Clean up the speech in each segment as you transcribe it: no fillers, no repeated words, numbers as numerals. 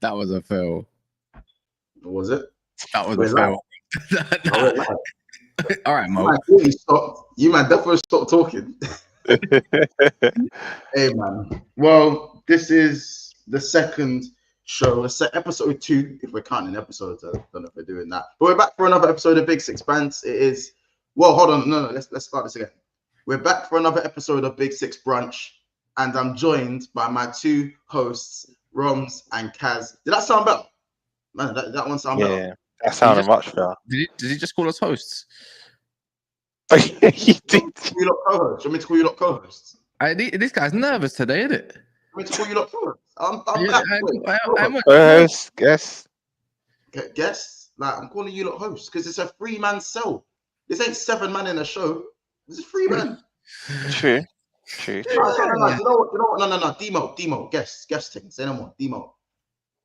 That was a fail. What was it? That was a fail. All right, Mo. You man definitely stop talking. Hey, man. Well, this is the second show. It's episode 2, if we're counting episodes. I don't know if we're doing that. But we're back for another episode of Big Six Bands. It is... Well, hold on. No. Let's start this again. We're back for another episode of Big Six Brunch. And I'm joined by my 2 hosts, Roms and Kaz. Did that sound better? Man, that one sound better? Yeah, that sounded much better. Did he just call us hosts? He did. You lot co-hosts. You want me to call you lot co-hosts? This guy's nervous today, isn't it? You want me to call you lot co-hosts? I'm Guess. Guess? Like, I'm calling you lot hosts because it's a 3-man cell. This ain't 7 man in a show. This is 3 men. True. No, you know what? No. Demo. Guest thing. Say no more. Demo.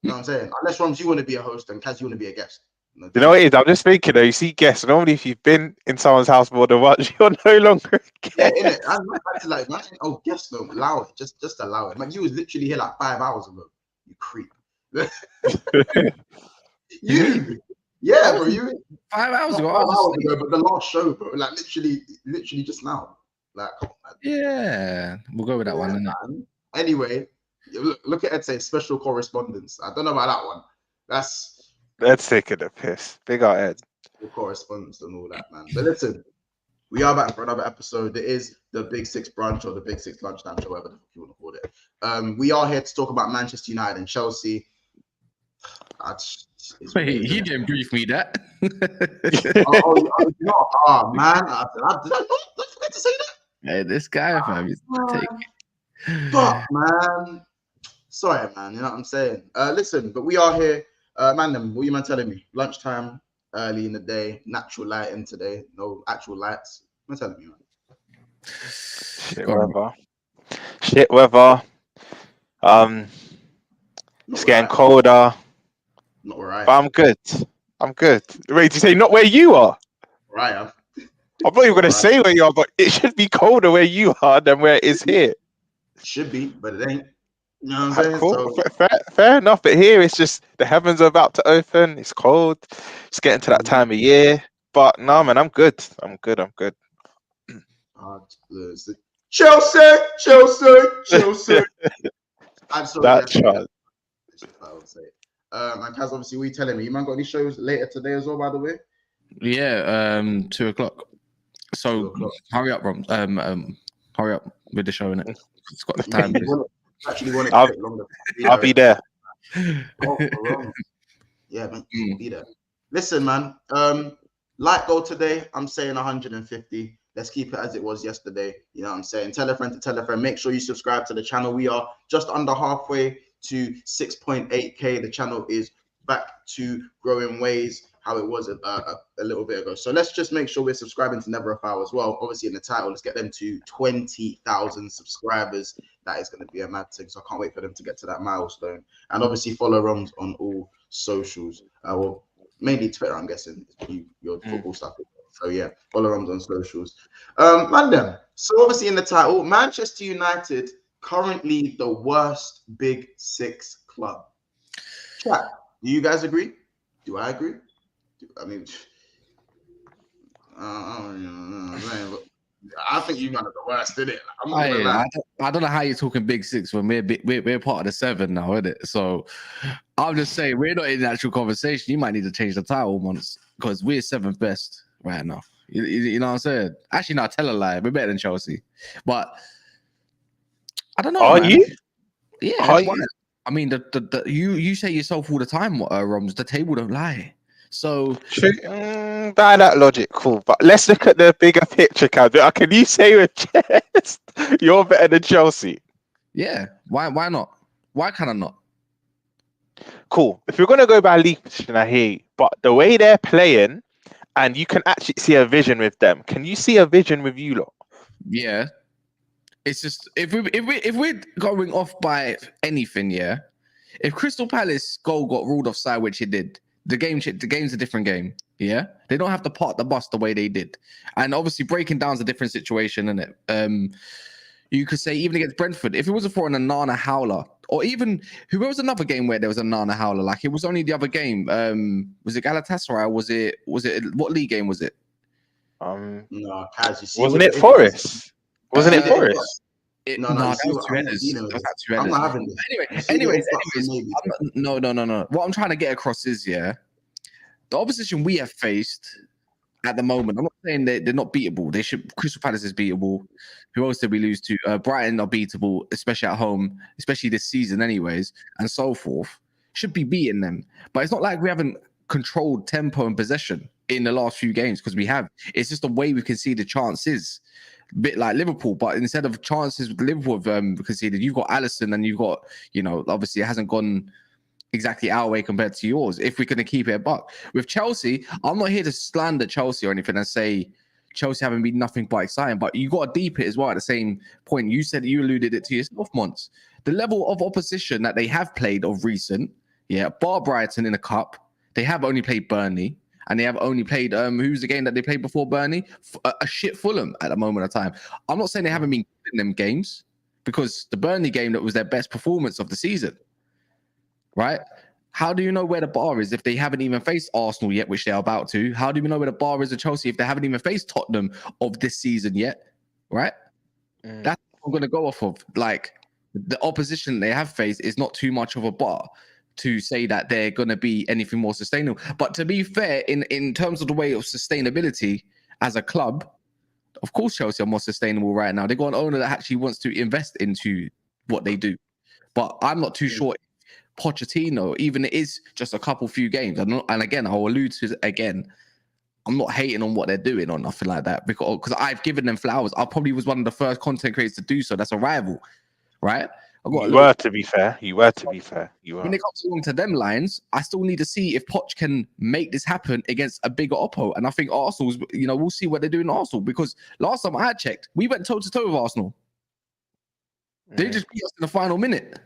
You know what I'm saying? Unless Roms, you want to be a host and Kaz, you want to be a guest. You know what it is? I'm just thinking though, you see guests, normally if you've been in someone's house more than once, you're no longer a guest. Yeah, I'm not like, man, oh, guests don't allow it. Just allow it. Man, you was literally here like 5 hours ago. You creep. Yeah, bro. You 5 hours ago. 5 hours ago, but the last show, bro. Like literally just now. Like, yeah, we'll go with that one. Man. Anyway, look at Ed say special correspondence. I don't know about that one. That's taking the piss. Big out Ed. Correspondence and all that, man. But listen, we are back for another episode. It is the Big Six Brunch or the Big Six Lunchtime Show, whatever you want to call it. We are here to talk about Manchester United and Chelsea. Wait, he didn't brief me that. Oh, man. Did I not forget to say that? Hey, this guy, fam, he's fuck, man. Sorry, man. You know what I'm saying? Listen, but we are here. Man, what you man telling me? Lunchtime, early in the day, natural lighting today. No actual lights. What telling me, man? Shit weather. It's getting colder. Not where I am. But I'm good. Wait, did you say not where you are? Where I am. I'm not even going to say where you are, but it should be colder where you are than where it is here. It should be, but it ain't. You know what I'm saying? Cool. So, fair enough, but here it's just the heavens are about to open. It's cold. It's getting to that time of year. But no, man, I'm good. I'm good. Chelsea. I'm sorry. That's right. I would say. And Kaz, obviously, we telling me you man got any shows later today as well, by the way? Yeah, 2 o'clock. So hurry up, Rom. Hurry up with the show, innit? It's got the time. I'll be there. Yeah, man, be there. Listen, man. Light goal today. I'm saying 150. Let's keep it as it was yesterday. You know what I'm saying? Tell a friend to tell a friend. Make sure you subscribe to the channel. We are just under halfway to 6.8k. The channel is back to growing ways how it was a little bit ago. So let's just make sure we're subscribing to Never a Foul as well. Obviously in the title, let's get them to 20,000 subscribers. That is going to be a mad thing. So I can't wait for them to get to that milestone. And obviously follow Roms on all socials. Well, mainly Twitter, I'm guessing. Your football stuff. So yeah, follow Roms on socials. Man, so obviously in the title, Manchester United currently the worst Big Six club. Chat. Do you guys agree? Do I agree? I mean, I think you man are the worst, isn't it? I don't know how you're talking Big Six when we're part of the 7 now, isn't it? So I'm just saying we're not in the actual conversation. You might need to change the title once because we're 7th best right now. You know what I'm saying? Actually, no, tell a lie. We're better than Chelsea, but I don't know. Are man. you? Yeah. Are you? I mean, you say yourself all the time, Roms. The table don't lie. So by that logic, cool. But let's look at the bigger picture, Cam. Can you say with chest you're better than Chelsea? Yeah. Why not? Why can I not? Cool. If you're gonna go by league position, I hear you. But the way they're playing, and you can actually see a vision with them. Can you see a vision with you lot? Yeah. It's just if we're going off by anything, yeah. If Crystal Palace goal got ruled offside, which it did, the game's a different game. Yeah, they don't have to part the bus the way they did, and obviously breaking down's a different situation, isn't it? You could say even against Brentford, if it wasn't for an Onana howler, or even who was another game where there was a Onana howler, like it was only the other game. Was it Galatasaray? Was it what league game was it? No, Kaz, you see, Wasn't what it Forest? Wasn't it Forest? No, No, you that see was what two I'm headers. dealing with. That was two I'm headers. not having this. You see the Anyways, influx of maybe. no. What I'm trying to get across is, the opposition we have faced at the moment, I'm not saying they're not beatable. They should. Crystal Palace is beatable. Who else did we lose to? Brighton are beatable, especially at home, especially this season, anyways, and so forth. Should be beating them, but it's not like we haven't controlled tempo and possession in the last few games, because we have. It's just the way we can see the chances. A bit like Liverpool, but instead of chances with Liverpool have conceded, you've got Alisson and you've got, obviously it hasn't gone exactly our way compared to yours. If we're going to keep it a buck with Chelsea, I'm not here to slander Chelsea or anything and say Chelsea haven't been nothing but exciting, but you got to deep it as well. At the same point, you alluded it to yourself, Mons. The level of opposition that they have played of recent, bar Brighton in the cup, they have only played Burnley. And they have only played, who's the game that they played before Burnley? A shit Fulham at the moment of time. I'm not saying they haven't been good in them games, because the Burnley game, that was their best performance of the season, right? How do you know where the bar is if they haven't even faced Arsenal yet, which they're about to? How do you know where the bar is at Chelsea if they haven't even faced Tottenham of this season yet, right? That's what I'm going to go off of. Like, the opposition they have faced is not too much of a bar to say that they're going to be anything more sustainable. But to be fair, in terms of the way of sustainability as a club, of course Chelsea are more sustainable right now. They've got an owner that actually wants to invest into what they do. But I'm not too sure Pochettino, even it is just a few games. And again, I'll allude to it again. I'm not hating on what they're doing or nothing like that, because I've given them flowers. I probably was one of the first content creators to do so. That's a rival, right? You were, to be fair. You were. When it comes along to them lines, I still need to see if Poch can make this happen against a bigger oppo. And I think Arsenal's, we'll see what they do in Arsenal, because last time I checked, we went toe to toe with Arsenal. They just beat us in the final minute.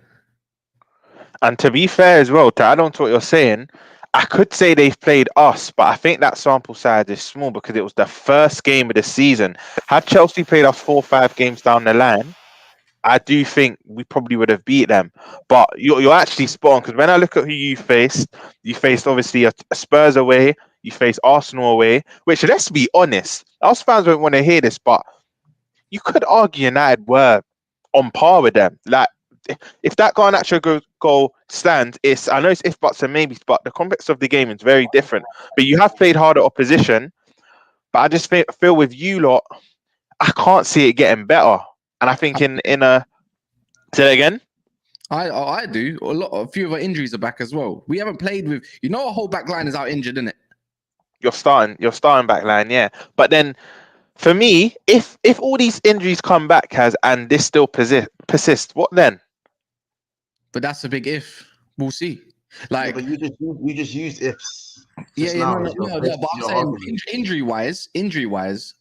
And to be fair as well, to add on to what you're saying, I could say they've played us, but I think that sample size is small because it was the first game of the season. Had Chelsea played us 4 or 5 games down the line, I do think we probably would have beat them. But you're actually spot on, because when I look at who you faced obviously a Spurs away, you faced Arsenal away, which, let's be honest, us fans won't want to hear this, but you could argue United were on par with them. Like, if that Garnacho goal stands, I know it's if buts and maybes, but the context of the game is very different. But you have played harder opposition, but I just feel with you lot, I can't see it getting better. And I think in a say that again. I do. A few of our injuries are back as well. We haven't played with, our whole back line is out injured, isn't it? Your starting back line, yeah. But then for me, if all these injuries come back, and this still persists, what then? But that's a big if. We'll see. Like, but you just used ifs. No. But I'm saying injury wise,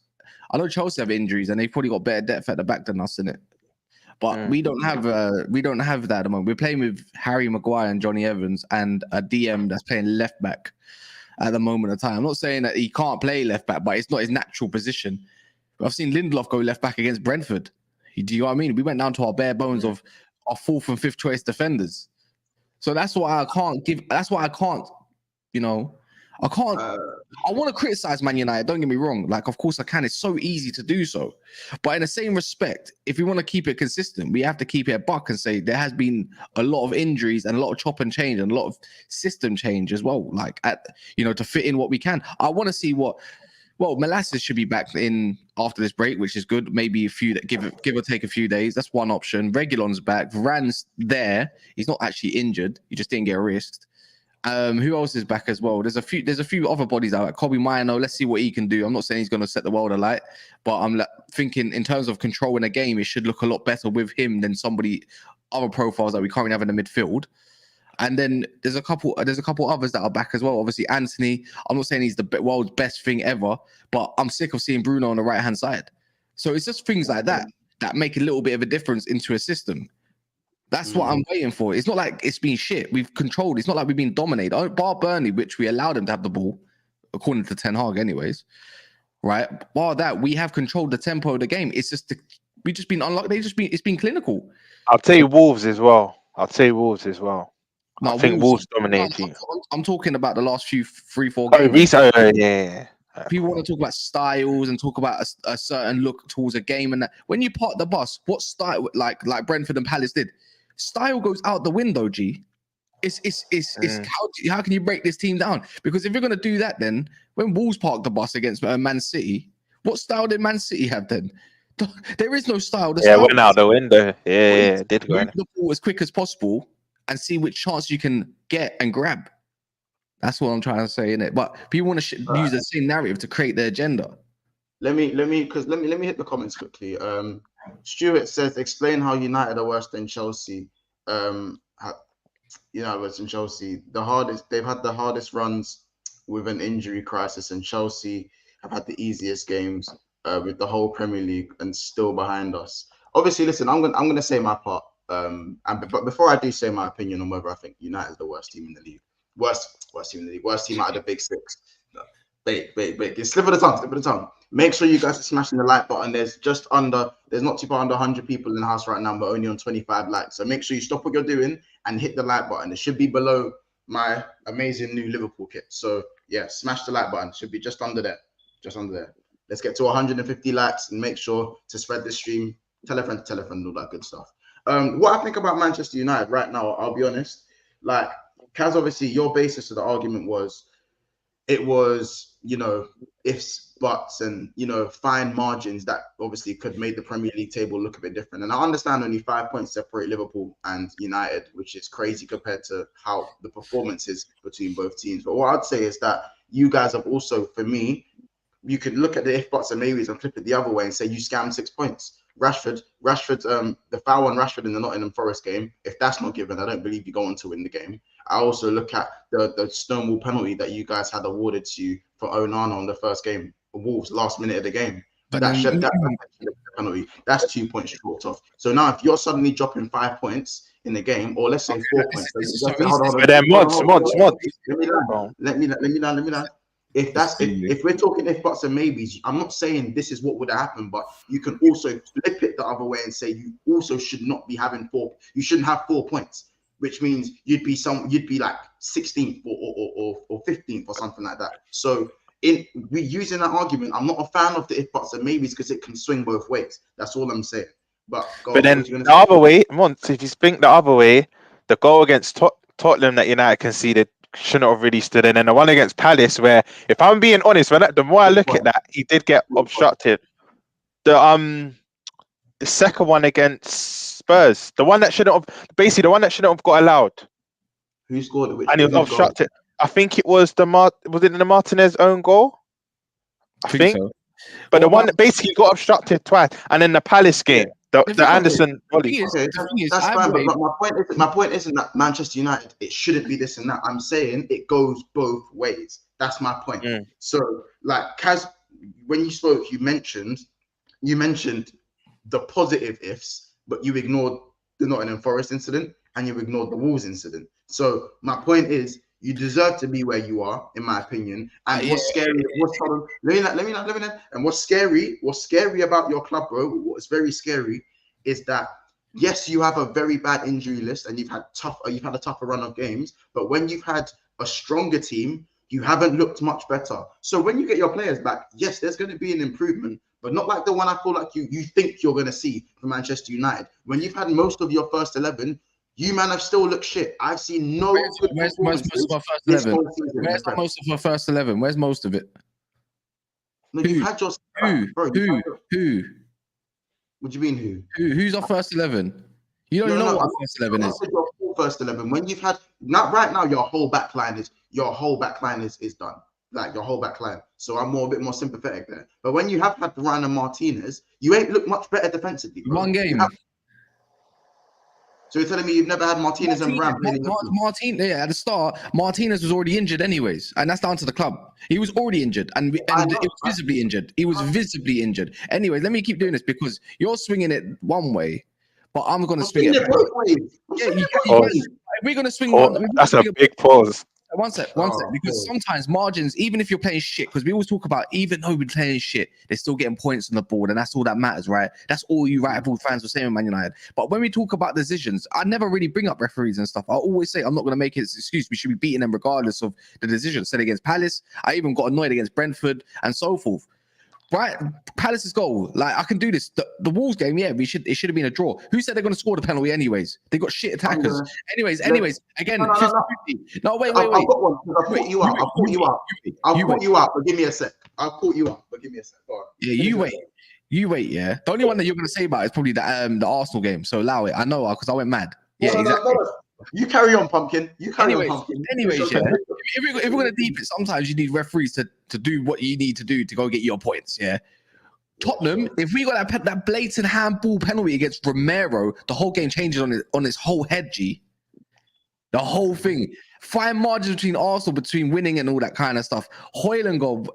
I know Chelsea have injuries and they've probably got better depth at the back than us, innit? But we don't have that at the moment. We're playing with Harry Maguire and Johnny Evans and a DM that's playing left back at the moment of time. I'm not saying that he can't play left back, but it's not his natural position. I've seen Lindelof go left back against Brentford. Do you know what I mean? We went down to our bare bones of our 4th and 5th choice defenders. So that's why I can't give. That's why I can't. I can't. I want to criticize Man United. Don't get me wrong. Like, of course I can. It's so easy to do so. But in the same respect, if we want to keep it consistent, we have to keep it a buck and say there has been a lot of injuries and a lot of chop and change and a lot of system change as well. Like, to fit in what we can. I want to see what. Well, Molasses should be back in after this break, which is good. Maybe a few that give or take a few days. That's one option. Reguilon's back. Varane's there. He's not actually injured. He just didn't get risked. Who else is back as well? There's a few other bodies out. Like Kobe Mino. Let's see what he can do. I'm not saying he's going to set the world alight, but I'm thinking in terms of controlling a game, it should look a lot better with him than other profiles that we currently have in the midfield. And then there's a couple others that are back as well. Obviously, Anthony. I'm not saying he's the world's best thing ever, but I'm sick of seeing Bruno on the right-hand side. So it's just things like that make a little bit of a difference into a system. That's what I'm waiting for. It's not like it's been shit. We've controlled. It's not like we've been dominated. Bar Burnley, which we allowed them to have the ball, according to Ten Hag anyways, right? Bar that, we have controlled the tempo of the game. It's just We just been unlucky. It's been clinical. I'll tell you Wolves as well. I No, think Wolves dominated you. I'm talking about the last 3-4 Oh, games. yeah. People want to talk about styles and talk about a certain look towards a game and that. When you park the bus, what style, like Brentford and Palace did, style goes out the window. G, it's how can you break this team down? Because if you're gonna do that, then when Wolves parked the bus against Man City, what style did Man City have then? There is no style. The style went out the window. Yeah, did go. Move the ball as quick as possible and see which chance you can get and grab. That's what I'm trying to say, innit? But people want to use the same narrative to create their agenda. Let me hit the comments quickly. Stuart says, explain how United are worse than Chelsea. Worse than Chelsea. They've had the hardest runs with an injury crisis, and Chelsea have had the easiest games with the whole Premier League and still behind us. Obviously, listen, I'm gonna say my part. But before I do say my opinion on whether I think United is the worst team in the league. Worst team in the league. Worst team out of the big six. No. Wait. Slip of the tongue. Make sure you guys are smashing the like button. There's not too far under 100 people in the house right now, but only on 25 likes. So make sure you stop what you're doing and hit the like button. It should be below my amazing new Liverpool kit. So yeah, smash the like button. It should be just under there. Let's get to 150 likes and make sure to spread the stream. Tell a friend, and all that good stuff. What I think about Manchester United right now, I'll be honest, like, Kaz, obviously, your basis of the argument was, ifs, buts, and, fine margins that obviously could make the Premier League table look a bit different. And I understand only 5 points separate Liverpool and United, which is crazy compared to how the performance is between both teams. But what I'd say is that you guys have also, for me, you could look at the if, buts, and maybes and flip it the other way and say you scammed 6 points. Rashford, the foul on Rashford in the Nottingham Forest game, if that's not given, I don't believe you go on to win the game. I also look at the Stonewall penalty that you guys had awarded to you for Onana on the first game, Wolves, last minute of the game. But that penalty, that's 2 points short of. So now if you're suddenly dropping 5 points in the game, or let's say 4 points. But then mods. Let me learn. If we're talking if, buts, and maybes, I'm not saying this is what would happen, but you can also flip it the other way and say you also should not be having you shouldn't have 4 points, which means you'd be like 16th or 15th or something like that. So we using that argument, I'm not a fan of the if, buts, and maybes because it can swing both ways. That's all I'm saying. But then the other way, Mons, if you think the other way, the goal against Tottenham that United conceded shouldn't have really stood in, and the one against Palace, where, if I'm being honest, the more I look at that, he did get obstructed. The second one against Spurs, the one that shouldn't have got allowed. Who scored it? And he was obstructed. I think it was the Martinez own goal. I think so. But the one that basically got obstructed twice, and then the Palace game. The Anderson volley. Okay, that's fine. But my point isn't that Manchester United, it shouldn't be this and that. I'm saying it goes both ways. That's my point. So, like, Kaz, when you spoke, you mentioned the positive ifs, but you ignored the Nottingham Forest incident and you ignored the Wolves incident. So my point is, you deserve to be where you are, in my opinion. And what's scary? And what's scary about your club, bro? What's very scary is that, yes, you have a very bad injury list and you've had a tougher run of games. But when you've had a stronger team, you haven't looked much better. So when you get your players back, yes, there's going to be an improvement, but not like the one I feel like you think you're going to see from Manchester United. When you've had most of your first 11. You man have still looked shit. I've seen no good Where's most of our first 11? Where's most of our first 11? Where's most of it? No, you've had your who? What do you mean who? Who's our first 11? You don't know what our first 11 is. Your full first 11. When you've had right now, your whole back line is done. Like your whole back line. So I'm a bit more sympathetic there. But when you have had Varane and Martinez, you ain't looked much better defensively. Bro. One game. So you're telling me you've never had Martinez and Varane playing? At the start, Martinez was already injured anyways, and that's down to the club. He was already injured, and it was visibly injured. He was visibly injured. Anyways, let me keep doing this because you're swinging it one way, but I'm going to swing it both ways. Yeah, we're going to swing one. That's a big pause. One sec. Because sometimes margins, even if you're playing shit, because we always talk about, even though we're playing shit, they're still getting points on the board, and that's all that matters, right? That's all you rival fans were saying with Man United. But when we talk about decisions, I never really bring up referees and stuff. I always say I'm not going to make it an excuse. We should be beating them regardless of the decision. Said against Palace, I even got annoyed against Brentford and so forth. Right, Palace's goal. Like, I can do this. The Wolves game, yeah, it should have been a draw. Who said they're going to score the penalty anyways? They got shit attackers. Anyways, again. No, wait. I've got one. I'll caught you out. But give me a sec. I'll caught you out. But give me a sec. Yeah, you wait. Yeah, the only one that you're going to say about is probably the Arsenal game. So allow it. I know, because I went mad. Yeah, exactly. No. You carry on, Pumpkin. Anyways, yeah. If we're gonna deep it, sometimes you need referees to do what you need to do to go get your points. Yeah. Tottenham, if we got that blatant handball penalty against Romero, the whole game changes on its whole head. G. The whole thing. Fine margins between Arsenal, between winning and all that kind of stuff. Hojlund goal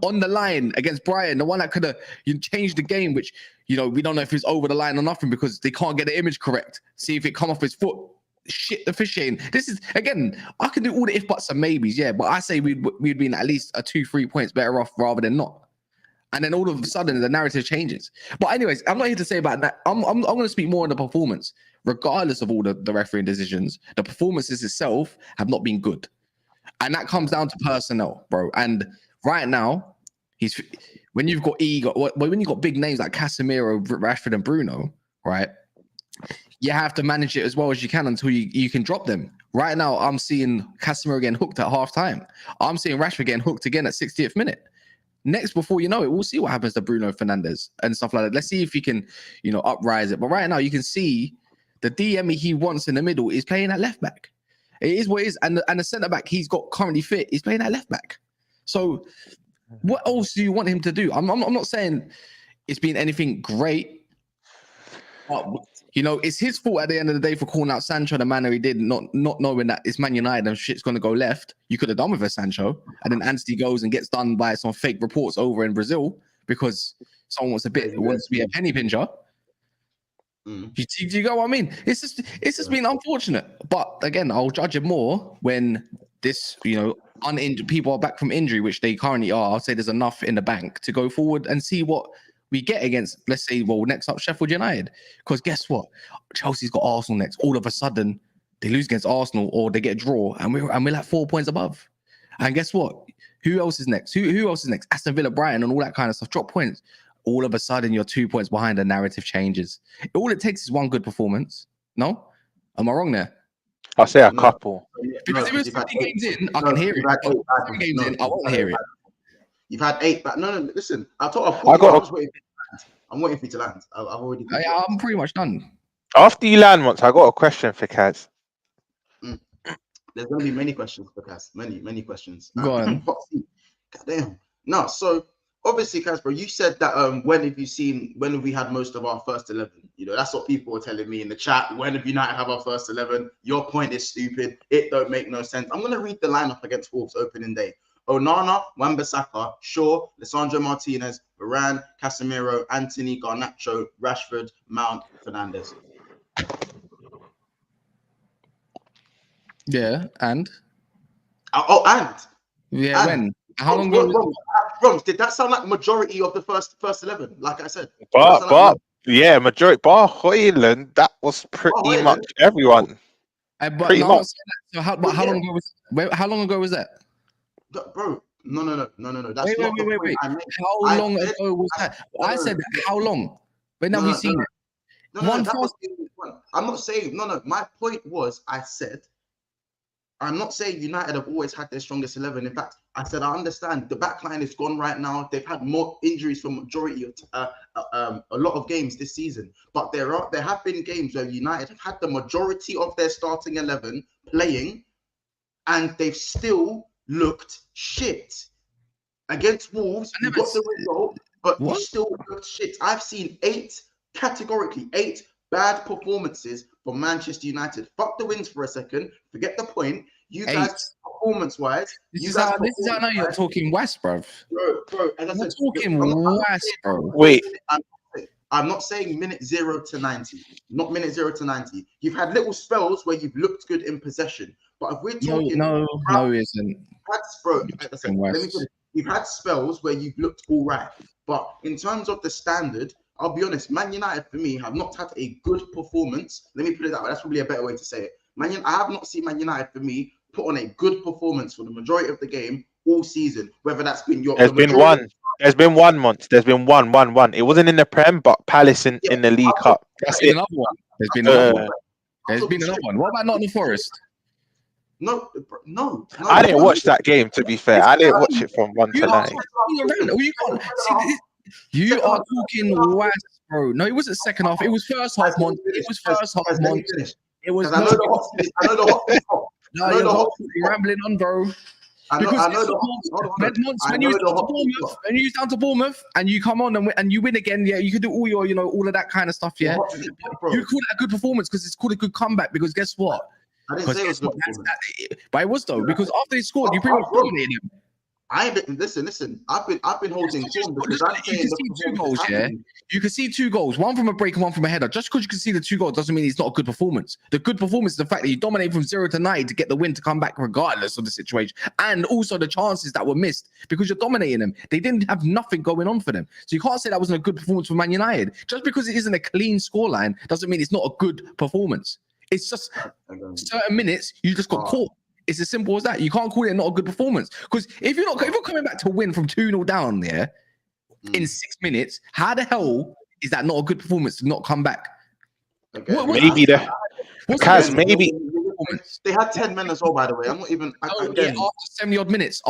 on the line against Brighton, the one that could have changed the game, which we don't know if it's over the line or nothing because they can't get the image correct. See if it come off his foot. Shit, officiating. This is, again, I can do all the if buts and maybes, yeah, but I say we'd been at least 2-3 points better off rather than not. And then all of a sudden the narrative changes. But anyways, I'm not here to say about that. I'm going to speak more on the performance. Regardless of all the refereeing decisions, the performances itself have not been good, and that comes down to personnel, bro. And right now, when you've got big names like Casemiro, Rashford, and Bruno, right? You have to manage it as well as you can until you can drop them. Right now, I'm seeing Casemiro getting hooked at half-time. I'm seeing Rashford getting hooked again at 60th minute. Next, before you know it, we'll see what happens to Bruno Fernandes and stuff like that. Let's see if he can, uprise it. But right now, you can see the DM he wants in the middle is playing at left-back. It is what it is. And the centre-back he's got currently fit is playing at left-back. So what else do you want him to do? I'm not saying it's been anything great. But, it's his fault at the end of the day for calling out Sancho the manner he did, not knowing that it's Man United and shit's going to go left. You could have done with a Sancho. And then Anthony goes and gets done by some fake reports over in Brazil because someone wants to be a penny pincher. Do you get what I mean? It's just been unfortunate. But again, I'll judge it more when this, uninjured people are back from injury, which they currently are. I'll say there's enough in the bank to go forward and see what we get against, let's say, next up Sheffield United. Because guess what? Chelsea's got Arsenal next. All of a sudden, they lose against Arsenal or they get a draw, and we're like 4 points above. And guess what? Who else is next? Who else is next? Aston Villa, Brighton, and all that kind of stuff. Drop points. All of a sudden, you're 2 points behind. The narrative changes. All it takes is one good performance. No? Am I wrong there? I'll say a couple. Because if it's 50 games in, I can hear it. 50 games in, I won't hear it. You've had 8 back. No, listen. I'm waiting for you to land. I've already. I'm pretty much done. After you land once, I got a question for Kaz. There's going to be many questions for Kaz. Many questions. Go on. Goddamn. No, so obviously, Kaz, bro, you said that when have we had most of our first 11? That's what people were telling me in the chat. When have United have our first 11? Your point is stupid. It don't make no sense. I'm going to read the lineup against Wolves opening day. Onana, Wan-Bissaka, Shaw, Lisandro Martinez, Varane, Casemiro, Anthony, Garnacho, Rashford, Mount, Fernandes. Yeah, and? And? Yeah, when? How long ago? Roms, did that sound like majority of the first 11? Like I said. Yeah, majority. Bar Hojlund, that was pretty much everyone. Pretty much. So how long ago was that? Bro, no. That's wait. How long ago was that? I said how long? When have you seen it? I'm not saying no. My point was, I'm not saying United have always had their strongest 11. In fact, I said I understand the backline is gone right now. They've had more injuries for majority of a lot of games this season. But there have been games where United have had the majority of their starting 11 playing, and they've still looked shit. Against Wolves, you got the result, but you still looked shit. I've seen 8 bad performances for Manchester United. Fuck the wins for a second. Forget the point. You guys, performance-wise, this is how I know you're talking West, bro. Bro, as I said, talking West, bro. Wait. I'm not saying minute 0 to 90. Not minute 0 to 90. You've had little spells where you've looked good in possession. But if we're talking, no, it isn't. bro, listen, let me finish. You've had spells where you've looked all right, but in terms of the standard, I'll be honest, Man United for me have not had a good performance. Let me put it that way. That's probably a better way to say it. I have not seen Man United for me put on a good performance for the majority of the game all season. Whether that's been There's been one month. There's been one. It wasn't in the Prem, but Palace in the League Cup. That's it. Another one. There's been another one. There's been another one. What about Nottingham Forest? No. I didn't watch that game. To be fair, I didn't watch it from 1 to 9. You are talking west, bro. No, it wasn't second half. It was first half, Mont. It was first half, Mont. It was. I know the hot. No, you're rambling on, bro. When you was down to Bournemouth and you come on and you win again, yeah, you can do all your, all of that kind of stuff, yeah. You call that a good performance because it's called a good comeback. Because guess what? I didn't say it was good but it was though, because after they scored, you pretty much dominated him. Listen. I've been holding form because you can see 2 goals, yeah. You can see 2 goals, one from a break and one from a header. Just because you can see the 2 goals doesn't mean it's not a good performance. The good performance is the fact that you dominate from 0 to 90 to get the win to come back regardless of the situation, and also the chances that were missed because you're dominating them. They didn't have nothing going on for them, so you can't say that wasn't a good performance for Man United. Just because it isn't a clean scoreline doesn't mean it's not a good performance. It's just certain minutes you just got caught. It's as simple as that. You can't call it not a good performance because if you're coming back to win from 2-0 down there in 6 minutes, how the hell is that not a good performance to not come back? Maybe they had 10 men as well, by the way. I'm not even after 70 odd minutes.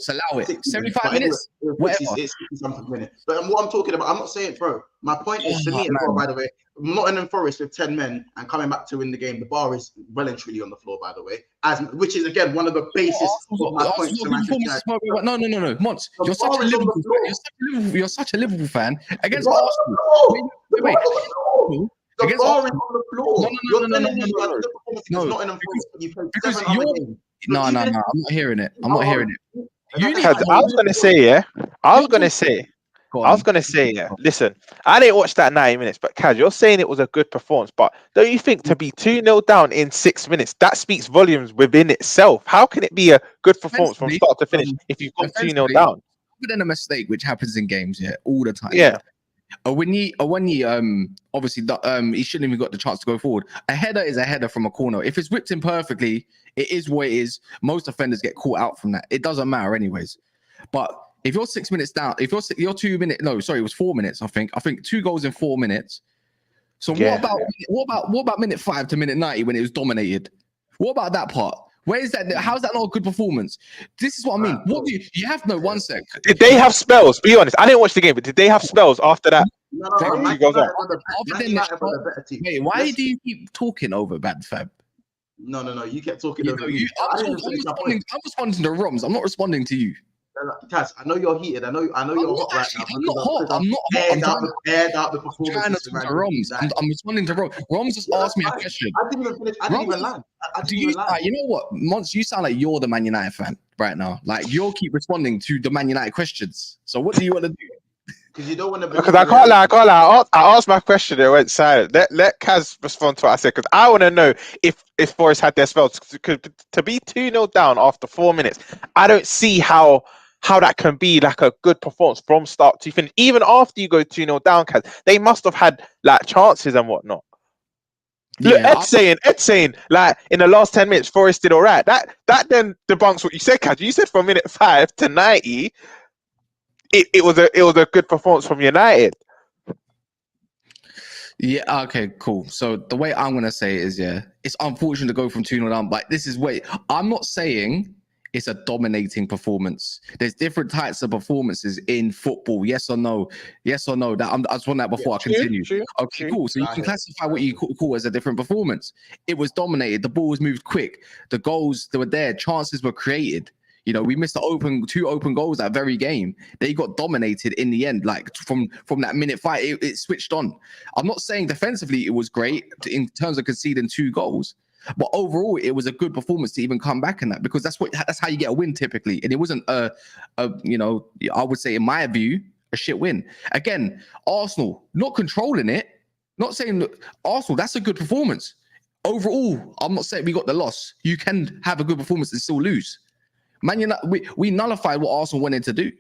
So allow it. 75 minutes. It's something minutes. But what I'm talking about, I'm not saying, bro. My point is for me as well, by the way. Nottingham Forest with 10 men and coming back to win the game. The bar is well and truly on the floor, by the way. Which is again one of the basis of my points to Manchester United. No, Mons, you're such a Liverpool fan against Arsenal. Wait. The bar is on the floor. No, I'm not hearing it. I was gonna say, yeah. Listen, I didn't watch that 90 minutes, but Kaz, you're saying it was a good performance. But don't you think to be 2-0 down in 6 minutes, that speaks volumes within itself? How can it be a good performance from start to finish if you've got 2-0 down? Other than a mistake, which happens in games, all the time. Yeah. When he obviously he shouldn't even got the chance to go forward. A header is a header from a corner. If it's whipped in perfectly, it is what it is. Most offenders get caught out from that. It doesn't matter anyways. But if you're 6 minutes down, if you're 2 minutes, no, sorry, it was 4 minutes. I think 2 goals in 4 minutes. So what about minute 5 to minute 90 when it was dominated? What about that part? Where is that? How's that not a good performance? This is what I mean. What do you have? No, 1 sec. Did they have spells? Be honest. I didn't watch the game, but did they have spells after that? Wait, why do you keep talking over Bad Fab? No. You kept talking over me. I'm responding to Roms. I'm not responding to you. Cass, I know you're heated. I know you're hot right now. I'm not hot. I'm not hot. Aired out the performance. I'm responding to Roms. Roms just asked me a question. I didn't even finish. I didn't even land. You know what, Mons? You sound like you're the Man United fan right now. Like you'll keep responding to the Man United questions. So what do you want to do? Because you don't want to. Because I can't lie. I asked my question. It went silent. Let Kaz respond to what I said. Because I want to know if Forest had their spells. To be 2-0 down after 4 minutes, I don't see how that can be like a good performance from start to finish. Even after you go 2-0 down, Kaz, they must have had like chances and whatnot. Look, Ed's saying like in the last 10 minutes, Forest did all right. That then debunks what you said, Kaz. You said from minute 5 to 90. It was a good performance from United. Yeah, okay, cool. So the way I'm gonna say it is, it's unfortunate to go from 2-0 down, but I'm not saying it's a dominating performance. There's different types of performances in football. Yes or no? I just want that before I continue. True. Cool. So you can classify what you call as a different performance. It was dominated. The ball was moved quick. The goals that were there, chances were created. We missed two open goals that very game. They got dominated in the end. Like from that minute 5, it switched on. I'm not saying defensively it was great in terms of conceding 2 goals, but overall it was a good performance to even come back in that, because that's how you get a win typically. And it wasn't I would say in my view a shit win. Again, Arsenal not controlling it. Not saying, look, Arsenal, that's a good performance. overall, I'm not saying we got the loss. You can have a good performance and still lose. Man United, we nullified what Arsenal wanted to do.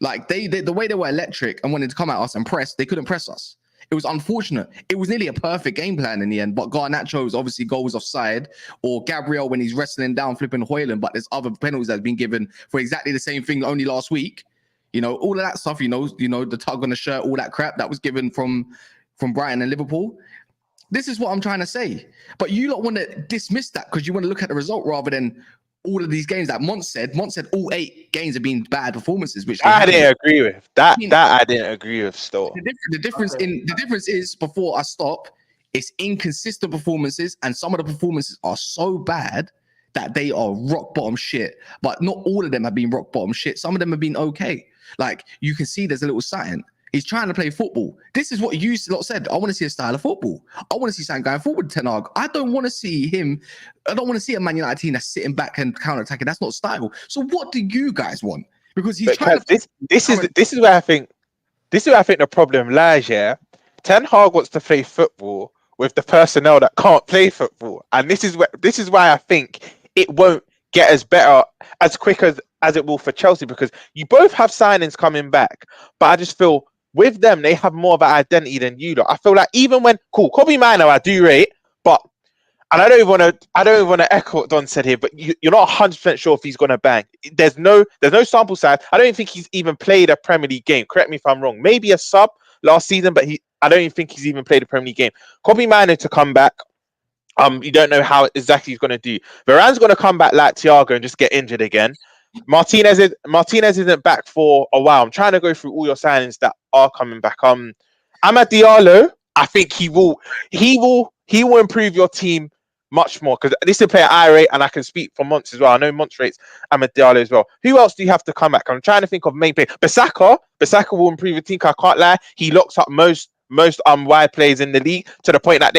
Like they the way they were electric and wanted to come at us and press, they couldn't press us. It was unfortunate. It was nearly a perfect game plan in the end, but Garnacho's obviously goal was offside, or Gabriel when he's wrestling down, flipping Hojlund, but there's other penalties that have been given for exactly the same thing only last week. You know, all of that stuff, you know, the tug on the shirt, all that crap that was given from Brighton and Liverpool. This is what I'm trying to say. But you don't want to dismiss that because you want to look at the result rather than all of these games that Mont said all 8 games have been bad performances, which I didn't agree with that. I didn't agree with still. The difference is before I stop, it's inconsistent performances, and some of the performances are so bad that they are rock bottom shit. But not all of them have been rock bottom shit. Some of them have been okay. Like you can see, there's a little sign. He's trying to play football. This is what you lot said. I want to see a style of football. I want to see something going forward with Ten Hag. I don't want to see a Man United team that's sitting back and counter-attacking. That's not style. So what do you guys want? Because he's trying to... This is where I think the problem lies, yeah? Ten Hag wants to play football with the personnel that can't play football. And this is why I think it won't get as better as quick as it will for Chelsea, because you both have signings coming back. But I just feel with them, they have more of an identity than you lot. I feel like even when Kobe Mino, I do rate, but and I don't even want to echo what Don said here, but you're not 100% sure if he's going to bang. There's no sample size. I don't think he's even played a Premier League game. Correct me if I'm wrong. Maybe a sub last season, but I don't even think he's even played a Premier League game. Kobe Mino to come back. You don't know how exactly he's going to do. Varane's going to come back like Thiago and just get injured again. Martinez isn't back for a while. I'm trying to go through all your signings that are coming back. Amad Diallo, I think he will improve your team much more, because this is a player I rate, and I can speak for Monts as well. I know Monts rates Amad Diallo as well. Who else do you have to come back? I'm trying to think of main players. Bissaka will improve your team. I can't lie. He locks up most wide players in the league to the point that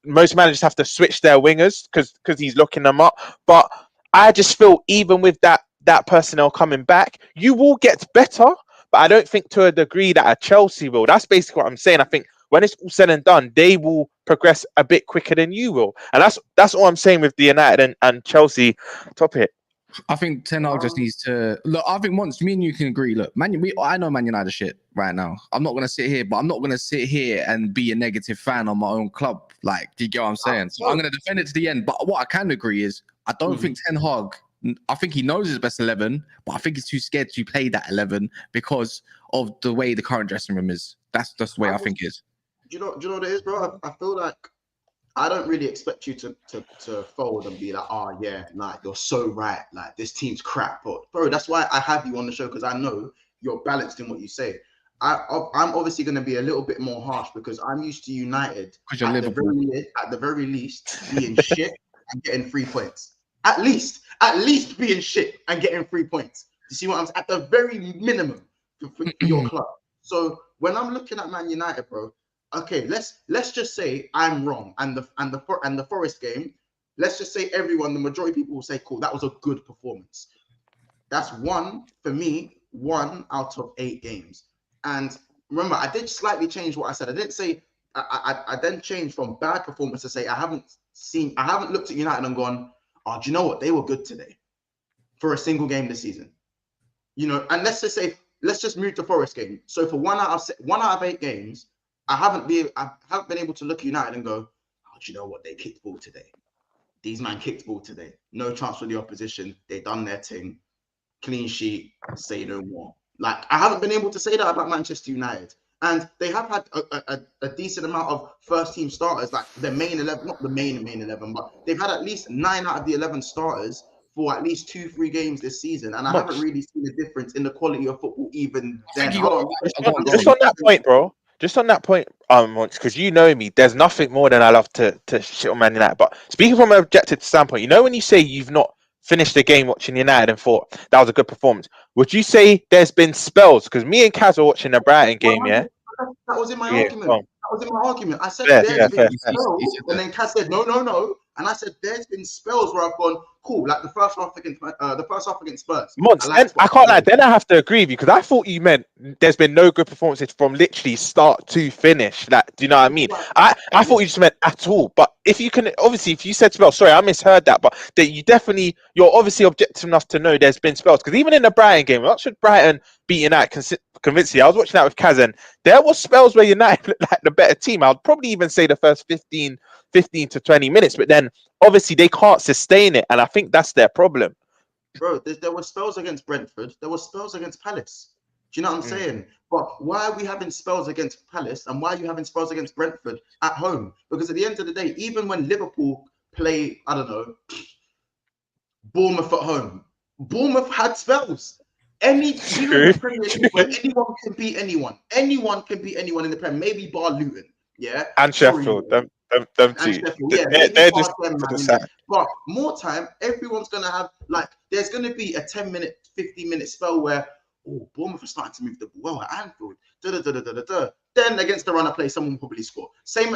most managers have to switch their wingers because he's locking them up. But I just feel even with that personnel coming back, you will get better, but I don't think to a degree that a Chelsea will. That's basically what I'm saying. I think when it's all said and done, they will progress a bit quicker than you will. And that's all I'm saying with the United and Chelsea topic. I think Ten Hag just needs to look. I think once me and you can agree. Look, I know Man United shit right now. I'm not gonna sit here and be a negative fan on my own club. Like, do you get what I'm saying? So I'm gonna defend it to the end. But what I can agree is, I don't think Ten Hag. I think he knows his best 11, but I think he's too scared to play that 11 because of the way the current dressing room is. That's just the way I think it is. Do you know what it is, bro? I feel like I don't really expect you to fold and be like, oh yeah, like you're so right, like this team's crap. But bro, that's why I have you on the show, because I know you're balanced in what you say. I'm obviously going to be a little bit more harsh because I'm used to United at the very least being shit and getting 3 points. At least being shit and getting 3 points. You see what I'm saying? At the very minimum for your club. So when I'm looking at Man United, bro, okay, let's just say I'm wrong, and the Forest game, let's just say the majority of people will say, cool, that was a good performance. That's one out of 8 games. And remember, I did slightly change what I said. I didn't say I then changed from bad performance to say I haven't looked at United and gone, oh, do you know what? They were good today for a single game this season. You know, and let's just move to Forest game. So for 1 out of 8 games, I haven't been able to look at United and go, oh, do you know what? They kicked ball today. These man kicked ball today. No chance for the opposition. They done their thing. Clean sheet. Say no more. Like, I haven't been able to say that about Manchester United. And they have had a decent amount of first-team starters, like the main 11, not the main 11, but they've had at least 9 out of the 11 starters for at least 2-3 games this season. And I haven't really seen a difference in the quality of football even then. Just on that point, bro. Just on that point, because you know me, there's nothing more than I love to shit on Man United. But speaking from an objective standpoint, you know when you say you've not finished the game watching United and thought that was a good performance, would you say there's been spells? Because me and Kaz are watching the Brighton game, yeah? That was in my argument. That was in my argument. I said there's been spells, and then Kaz said, no. And I said, there's been spells where I've gone, cool, like the first half against Spurs. Months, I can't lie. Then I have to agree with you because I thought you meant there's been no good performances from literally start to finish. Like, do you know what I mean? I thought you just meant at all. But if you can, obviously, if you said spells, sorry, I misheard that. But that you're obviously objective enough to know there's been spells because even in the Brighton game, not should Brighton beating that convincingly. I was watching that with Kaz, and there was spells where United looked like the better team. I'd probably even say the first 15 to 20 minutes, but then obviously they can't sustain it, and I think that's their problem. Bro, there were spells against Brentford. There were spells against Palace. Do you know what I'm saying? But why are we having spells against Palace and why are you having spells against Brentford at home? Because at the end of the day, even when Liverpool play, I don't know, Bournemouth at home, Bournemouth had spells. Any team in the Premier League where anyone can beat anyone. Anyone can beat anyone in the Premier, maybe bar Luton. Yeah. And Sheffield. Them two. Yeah, they're just them, to the side. But more time, everyone's gonna have there's gonna be a 10-minute, 15-minute spell where Bournemouth are starting to move the ball at Anfield. Then against the run of play, someone will probably score. Same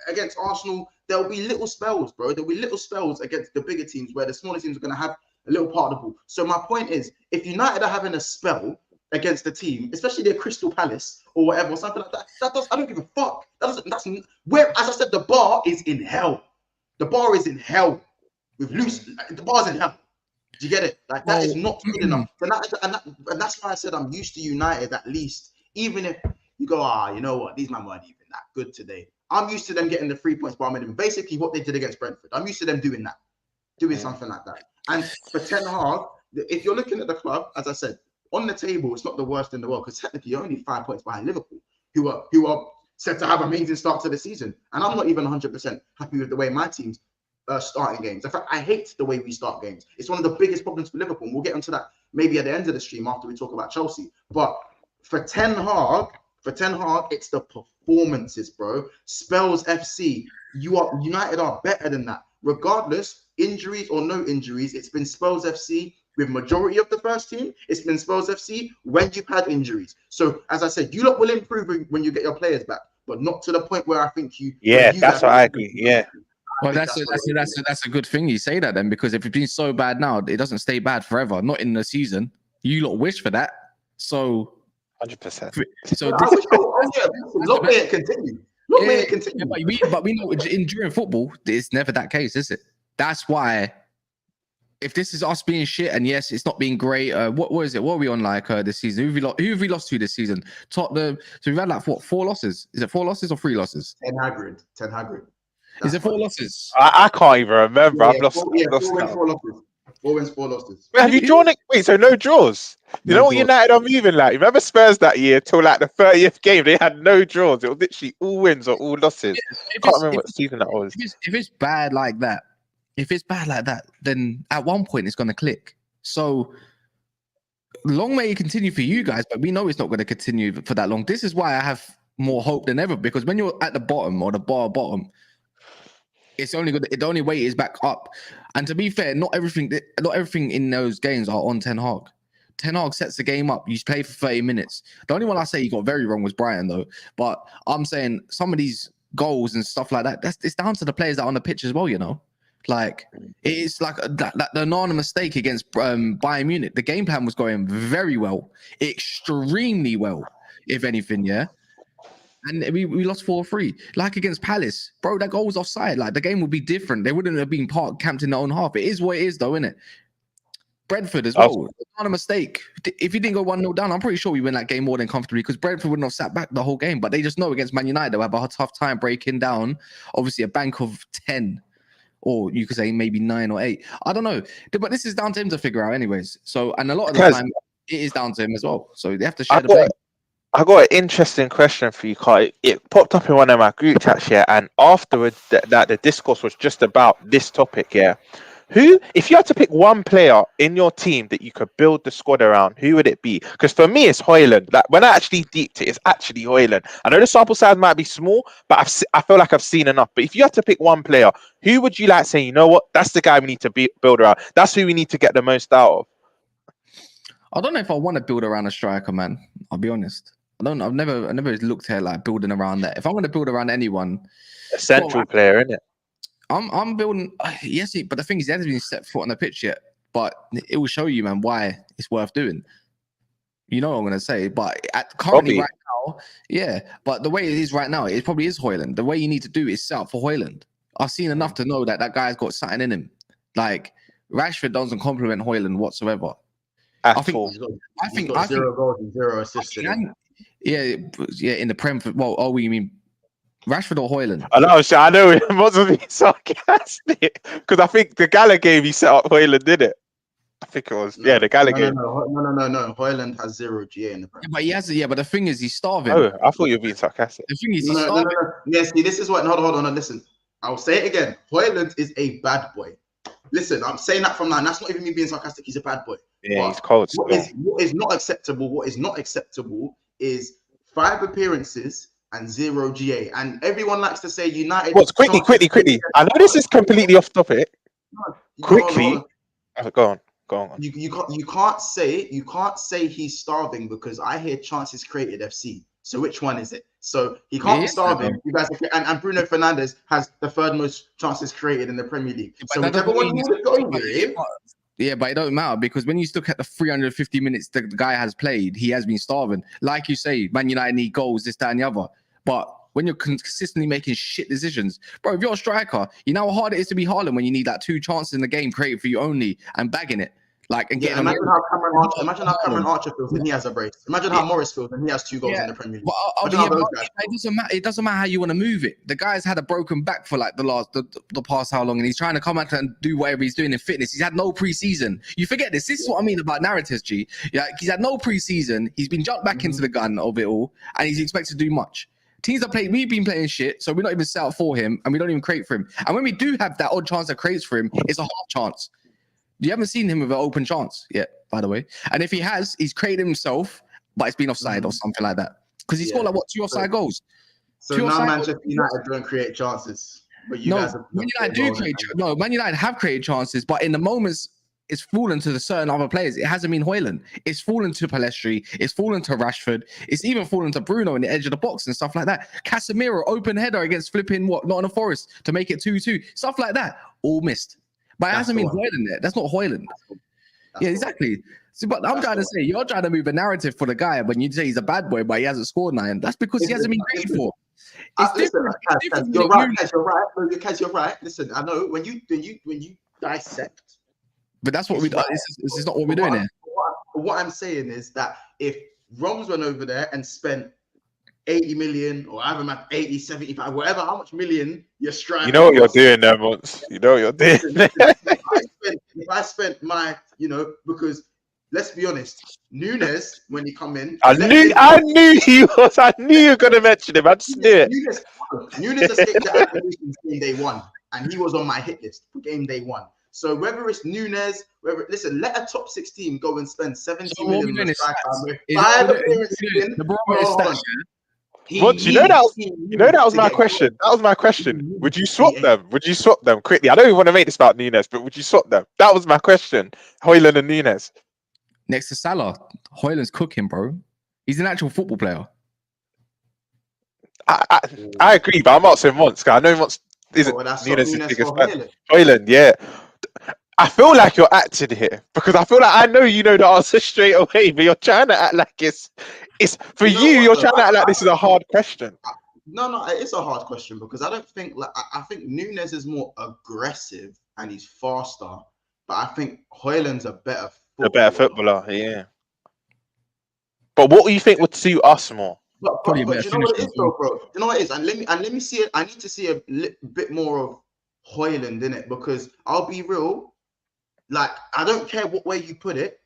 against Arsenal. There'll be little spells, bro. There'll be little spells against the bigger teams where the smaller teams are gonna have a little part of the ball. So my point is, if United are having a spell against the team, especially their Crystal Palace or whatever, or something like that, I don't give a fuck. That's where, as I said, the bar is in hell. The bar is in hell. With loose, the bar's in hell. Do you get it? Like that is not good enough. And that's why I said I'm used to United at least. Even if you go, you know what, these men weren't even that good today. I'm used to them getting the 3 points bar minimum. Basically, what they did against Brentford. I'm used to them doing that, something like that. And for Ten Hag, if you're looking at the club, as I said, on the table, it's not the worst in the world because technically you're only 5 points behind Liverpool, who are said to have amazing start to the season. And I'm not even 100% happy with the way my team's starting games. In fact, I hate the way we start games. It's one of the biggest problems for Liverpool. And we'll get into that maybe at the end of the stream after we talk about Chelsea. But for Ten Hag, it's the performances, bro. Spells FC, United are better than that. Regardless, injuries or no injuries, it's been Spurs FC with majority of the first team. It's been Spurs FC when you've had injuries. So, as I said, you lot will improve when you get your players back, but not to the point where I think you. Yeah, that's what I agree. Yeah. Well, that's a good thing you say that then, because if it's been so bad now, it doesn't stay bad forever. Not in the season. You lot wish for that. So 100%. So look may it continue. Look may it continue. But we know during football, it's never that case, is it? That's why. If this is us being shit, and yes, it's not being great. What is it? What are we on this season? Who have we lost to this season? Tottenham. So we've had 4 losses. Is it 4 losses or 3 losses? Ten Hagrid. Is it 4 losses? I can't even remember. I've lost. 4 wins, 4 losses. Wait, have you drawn it? Wait, so no draws? You know what United are moving like? Remember Spurs that year till the 30th game? They had no draws. It was literally all wins or all losses. I can't remember what season that was. If it's bad like that, then at one point it's going to click. So long may it continue for you guys, but we know it's not going to continue for that long. This is why I have more hope than ever, because when you're at the bottom or the bottom, it's only good. The only way is back up. And to be fair, not everything in those games are on Ten Hag. Ten Hag sets the game up. You play for 30 minutes. The only one I say he got very wrong was Brighton, though. But I'm saying some of these goals and stuff like that, it's down to the players that are on the pitch as well, you know? Like, it's like the Nana mistake against Bayern Munich. The game plan was going very well, extremely well, if anything, yeah? And we lost 4-3. Like against Palace, bro, that goal was offside. Like, the game would be different. They wouldn't have been camped in their own half. It is what it is, though, isn't it? Brentford as well. Not a mistake. If you didn't go 1-0 down, I'm pretty sure we win that game more than comfortably, because Brentford wouldn't have sat back the whole game. But they just know against Man United, they'll have a tough time breaking down, obviously, a bank of 10. Or you could say maybe 9 or 8. I don't know. But this is down to him to figure out anyways. So, and a lot of the time, it is down to him as well. So they have to share the blame. I got an interesting question for you, Kai. It popped up in one of my group chats, yeah, and afterwards that the discourse was just about this topic, yeah. Who, if you had to pick one player in your team that you could build the squad around, who would it be? Because for me, it's Hojlund. Like, when I actually deeped it, it's actually Hojlund. I know the sample size might be small, but I feel like I've seen enough. But if you had to pick one player, who would you like saying, you know what, that's the guy we need to build around. That's who we need to get the most out of. I don't know if I want to build around a striker, man. I'll be honest. I've never looked at like building around that. If I'm going to build around anyone, a central player, isn't it? I'm building. Yes, but the thing is, he hasn't been set foot on the pitch yet. But it will show you, man, why it's worth doing. You know what I'm gonna say. But currently, right now, yeah. But the way it is right now, it probably is Hojlund. The way you need to do is set up for Hojlund. I've seen enough to know that guy's got something in him. Like Rashford doesn't compliment Hojlund whatsoever. I think he's got 0 goals and 0 assists. Yeah, in the Prem. Well, you mean Rashford or Hojlund? I know it wasn't being sarcastic because I think the Gala game he set up Hojlund, did it? I think it was the Gala game. No. Hojlund has 0 GA in the Prem. Yeah, but he has. Yeah, but the thing is, he's starving. Oh, I thought you were being sarcastic. The thing is, he's starving. No. Yeah, see, this is what. Hold on. Listen, I'll say it again. Hojlund is a bad boy. Listen, I'm saying that from now. And that's not even me being sarcastic. He's a bad boy. Yeah, but he's cold. What is not acceptable? What is not acceptable is 5 appearances and 0 GA. And everyone likes to say United. What's quickly? I know this is completely off topic. Quickly, go on. You can't say he's starving because I hear chances created FC. So which one is it? So he can't be starving. You guys, and Bruno Fernandes has the 3rd most chances created in the Premier League. So whichever one you want to go with. Yeah, but it don't matter because when you look at the 350 minutes the guy has played, he has been starving. Like you say, Man United need goals, this, that, and the other. But when you're consistently making shit decisions, bro, if you're a striker, you know how hard it is to be Haaland when you need that 2 chances in the game created for you only and bagging it. Getting imagine how Cameron Archer feels when he has a brace. Imagine how Morris feels when he has 2 goals in the Premier League. It doesn't matter how you want to move it. The guy's had a broken back for like the past how long, and he's trying to come out and do whatever he's doing in fitness. He's had no preseason. You forget this. This is what I mean about narratives, G. Yeah, he's had no preseason. He's been jumped back into the gun of it all, and he's expected to do much. Teams are playing. We've been playing shit, so we're not even set up for him, and we don't even create for him. And when we do have that odd chance that creates for him, it's a half chance. You haven't seen him with an open chance yet, by the way. And if he has, he's created himself, but it's been offside or something like that. Because he's scored 2 offside goals. So now Manchester United don't create chances. But Man United have created chances, but in the moments, it's fallen to the certain other players. It hasn't been Hojlund. It's fallen to Pellistri. It's fallen to Rashford. It's even fallen to Bruno in the edge of the box and stuff like that. Casemiro, open header against flipping Nottingham Forest to make it 2-2. Stuff like that, all missed. But it hasn't been Hojlund there. That's not Hojlund. Yeah, exactly. So, but I'm trying to say, you're trying to move a narrative for the guy when you say he's a bad boy, but he hasn't scored 9. That's because he hasn't been graded for. You're right. Kaz, you're right. Listen, I know when you dissect. But that's what we do. This is not what we're doing here. What I'm saying is that if Roms went over there and spent 80 million or I have 80, 75, whatever, how much million you're striving. You know what you're doing there, Mons. You know what you're doing. If I spent my, because let's be honest, Nunez, when he come in. I knew he was. I knew you were going to mention him. I just knew it. Nunez escaped the acquisitions game day 1, and he was on my hit list for game day 1. So whether it's Nunez, listen, let a top 6 team go and spend 70 million on a striker. 5 appearances. You know that was my question. That was my question. Would you swap them? Would you swap them quickly? I don't even want to make this about Nunez, but would you swap them? That was my question. Hojlund and Nunez. Next to Salah, Hojlund's cooking, bro. He's an actual football player. I agree, but I'm asking once because I know once isn't Nunez's biggest fan. Hojlund, yeah. I feel like you're acting here because I feel like I know you know the answer straight away, but you're trying to act like it's for you're trying to act like this is a hard question. No, it's a hard question because I don't think I think Nunez is more aggressive and he's faster, but I think Hojlund's a better footballer, yeah. But what do you think would suit us more? But you know what it is, though, bro. You know what it is, and let me see it. I need to see a bit more of Hojlund in it because I'll be real. Like, I don't care what way you put it.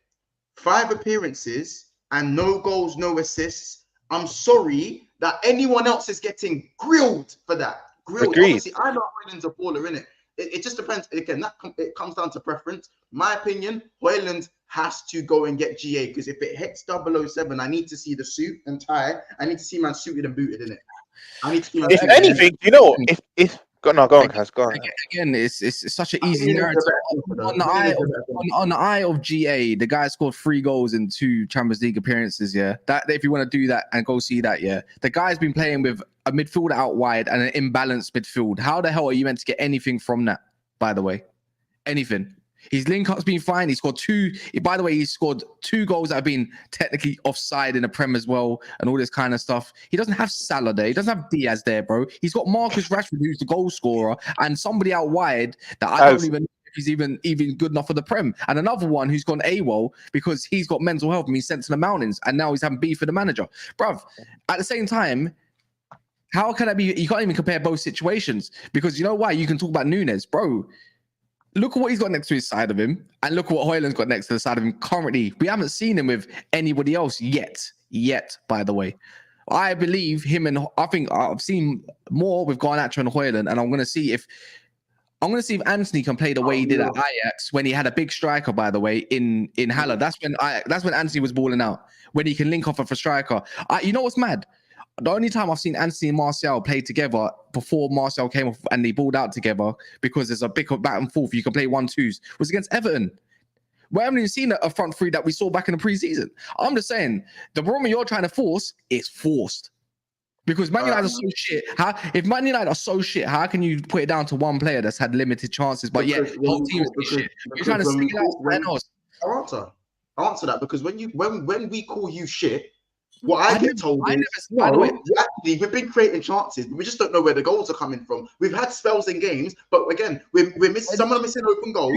5 appearances and no goals, no assists. I'm sorry that anyone else is getting grilled for that. Grilled. Agreed. Obviously, I know Hojlund's a baller, innit? It just depends. Again, it comes down to preference. My opinion, Hojlund has to go and get GA because if it hits 007, I need to see the suit and tie. I need to see man suited and booted in it. I need to see man if anything, you know, Go on, Kaz. Go on. Again, it's such an I easy think Nunez narrative. is a better keeper, though. On the Nunez eye is a of, better keeper. on the eye of GA, the guy scored 3 goals in 2 Champions League appearances. Yeah, that if you want to do that and go see that, yeah, the guy's been playing with a midfield out wide and an imbalanced midfield. How the hell are you meant to get anything from that? By the way, anything. His link-up's been fine. He scored 2. By the way, he scored 2 goals that have been technically offside in the Prem as well, and all this kind of stuff. He doesn't have Salah there. He doesn't have Diaz there, bro. He's got Marcus Rashford, who's the goal scorer, and somebody out wide that I don't even know if he's even good enough for the Prem. And another one who's gone AWOL because he's got mental health and he's sent to the mountains, and now he's having beef with the manager. Bruv, at the same time, how can that be? You can't even compare both situations because you know why? You can talk about Nunez, bro. Look at what he's got next to his side of him, and look at what Hojlund's got next to the side of him currently. We haven't seen him with anybody else yet, by the way. I believe him, and I think I've seen more with Garnacho and Hojlund, and I'm going to see if Anthony can play the way he did at Ajax when he had a big striker, by the way, in Haller. That's when Anthony was balling out, when he can link off of a striker. You know what's mad? The only time I've seen Anthony and Martial play together before Martial came off and they balled out together because there's a big back and forth, you can play 1-2s, was against Everton. We haven't even seen a front three that we saw back in the preseason. I'm just saying, the Roma you're trying to force is forced. Because Man United are so shit. If Man United are so shit, how can you put it down to one player that's had limited chances? But yeah, the whole team is shit. You're trying to single out someone else. I'll answer that because when we call you shit, what I get told is, we've been creating chances, but we just don't know where the goals are coming from. We've had spells in games, but again, we're missing. Some are missing open goals.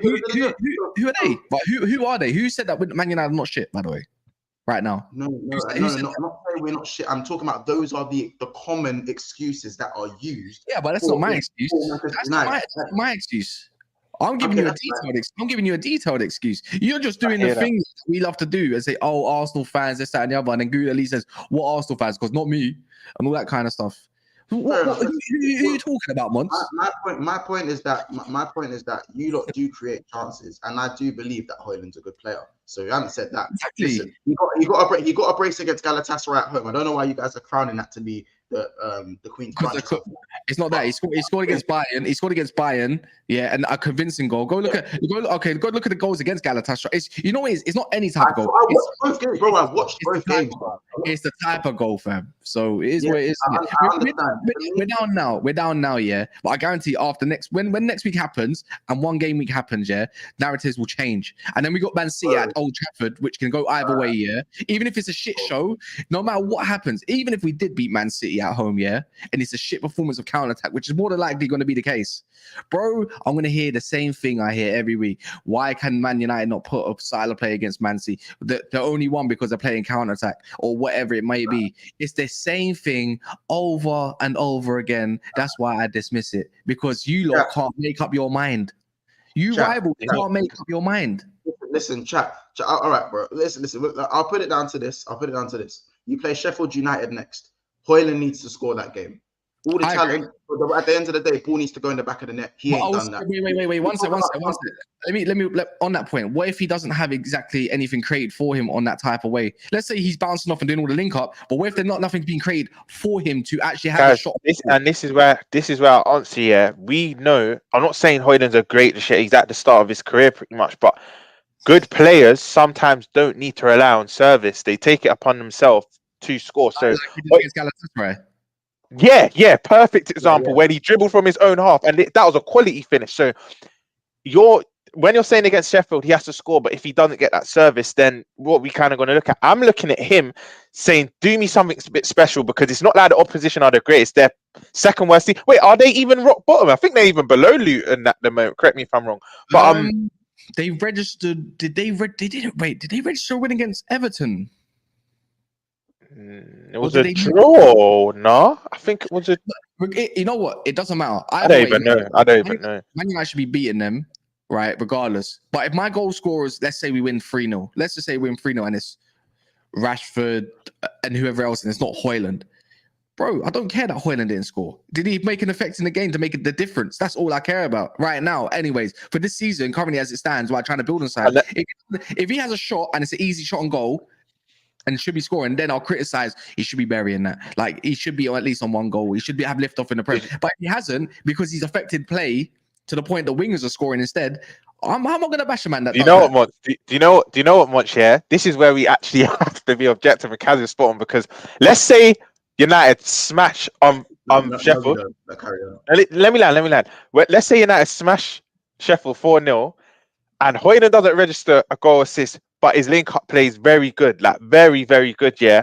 Who are they? But who are they? Who said that Man United are not shit? By the way, right now. No, I'm not saying we're not shit. I'm talking about those are the common excuses that are used. Yeah, but that's not my excuse. That's not my excuse. I'm giving you a detailed excuse. You're just doing the things we love to do and say, "Oh, Arsenal fans, this, that, and the other." And then Good at least says, "What Arsenal fans?" Because not me, and all that kind of stuff. Who are you talking about, Mons? My point is that you lot do create chances, and I do believe that Hojlund's a good player. So you haven't said that. Exactly. Listen, you got a brace against Galatasaray at home. I don't know why you guys are crowning that to be the Queen's brunch. It's not that he scored against Bayern. He scored against Bayern, yeah, and a convincing goal. Go look at the goals against Galatasaray. It's not any type of goal. I watched both games, bro. I watched both games, bro. It's the type of goal, fam. So it is what it is. We're down now. We're down now, yeah. But I guarantee after when next week happens and one game week happens, yeah, narratives will change. And then we got Man City at Old Trafford, which can go either way, yeah. Even if it's a shit show, no matter what happens, even if we did beat Man City at home, yeah, and it's a shit performance of counter-attack, which is more than likely going to be the case, bro, I'm going to hear the same thing I hear every week. Why can Man United not put a style of play against Man City? The only one because they're playing counter-attack or whatever it may be. It's the same thing over and over again. That's why I dismiss it, because you lot can't make up your mind. You rivals can't make up your mind. Listen, chat. All right, bro. Listen. I'll put it down to this. You play Sheffield United next. Hojlund needs to score that game. All the talent, but at the end of the day, ball needs to go in the back of the net. He ain't done that. Wait. One sec. Let me on that point. What if he doesn't have exactly anything created for him on that type of way? Let's say he's bouncing off and doing all the link up, but what if there's nothing being created for him to actually have a shot? This is where I answer. Yeah, we know. I'm not saying Hojlund's a great shit. He's at the start of his career pretty much, but good players sometimes don't need to rely on service. They take it upon themselves to score. So perfect example when he dribbled from his own half, and that was a quality finish. So when you're saying against Sheffield, he has to score, but if he doesn't get that service, then what we kind of going to look at? I'm looking at him saying, do me something a bit special, because it's not like the opposition are the greatest. They're second worst team. Wait, are they even rock bottom? I think they're even below Luton at the moment. Correct me if I'm wrong. But they registered. Did they register a win against Everton? It was a draw. No, I think it was a. You know what? It doesn't matter. I don't even know. Man United should be beating them, right? Regardless. But if my goal scorers, let's say we win 3-0. Let's just say we win 3-0 and it's Rashford and whoever else, and it's not Hojlund. Bro, I don't care that Hojlund didn't score. Did he make an effect in the game to make the difference? That's all I care about right now. Anyways, for this season, currently as it stands, while trying to build inside, if he has a shot and it's an easy shot on goal, and should be scoring, then I'll criticize. He should be burying that. Like he should be at least on one goal. He should have lift off in the Prem. But he hasn't because he's affected play to the point the wingers are scoring instead. I'm not gonna bash a man that. Do you know what, Monch? Do you know what, Monch? Yeah, this is where we actually have to be objective and Kaz is spot on, because let's say United smash Sheffield. Let me land. Let's say United smash Sheffield 4-0, and Hojlund doesn't register a goal assist, but his link-up play is very good, like very, very good, yeah?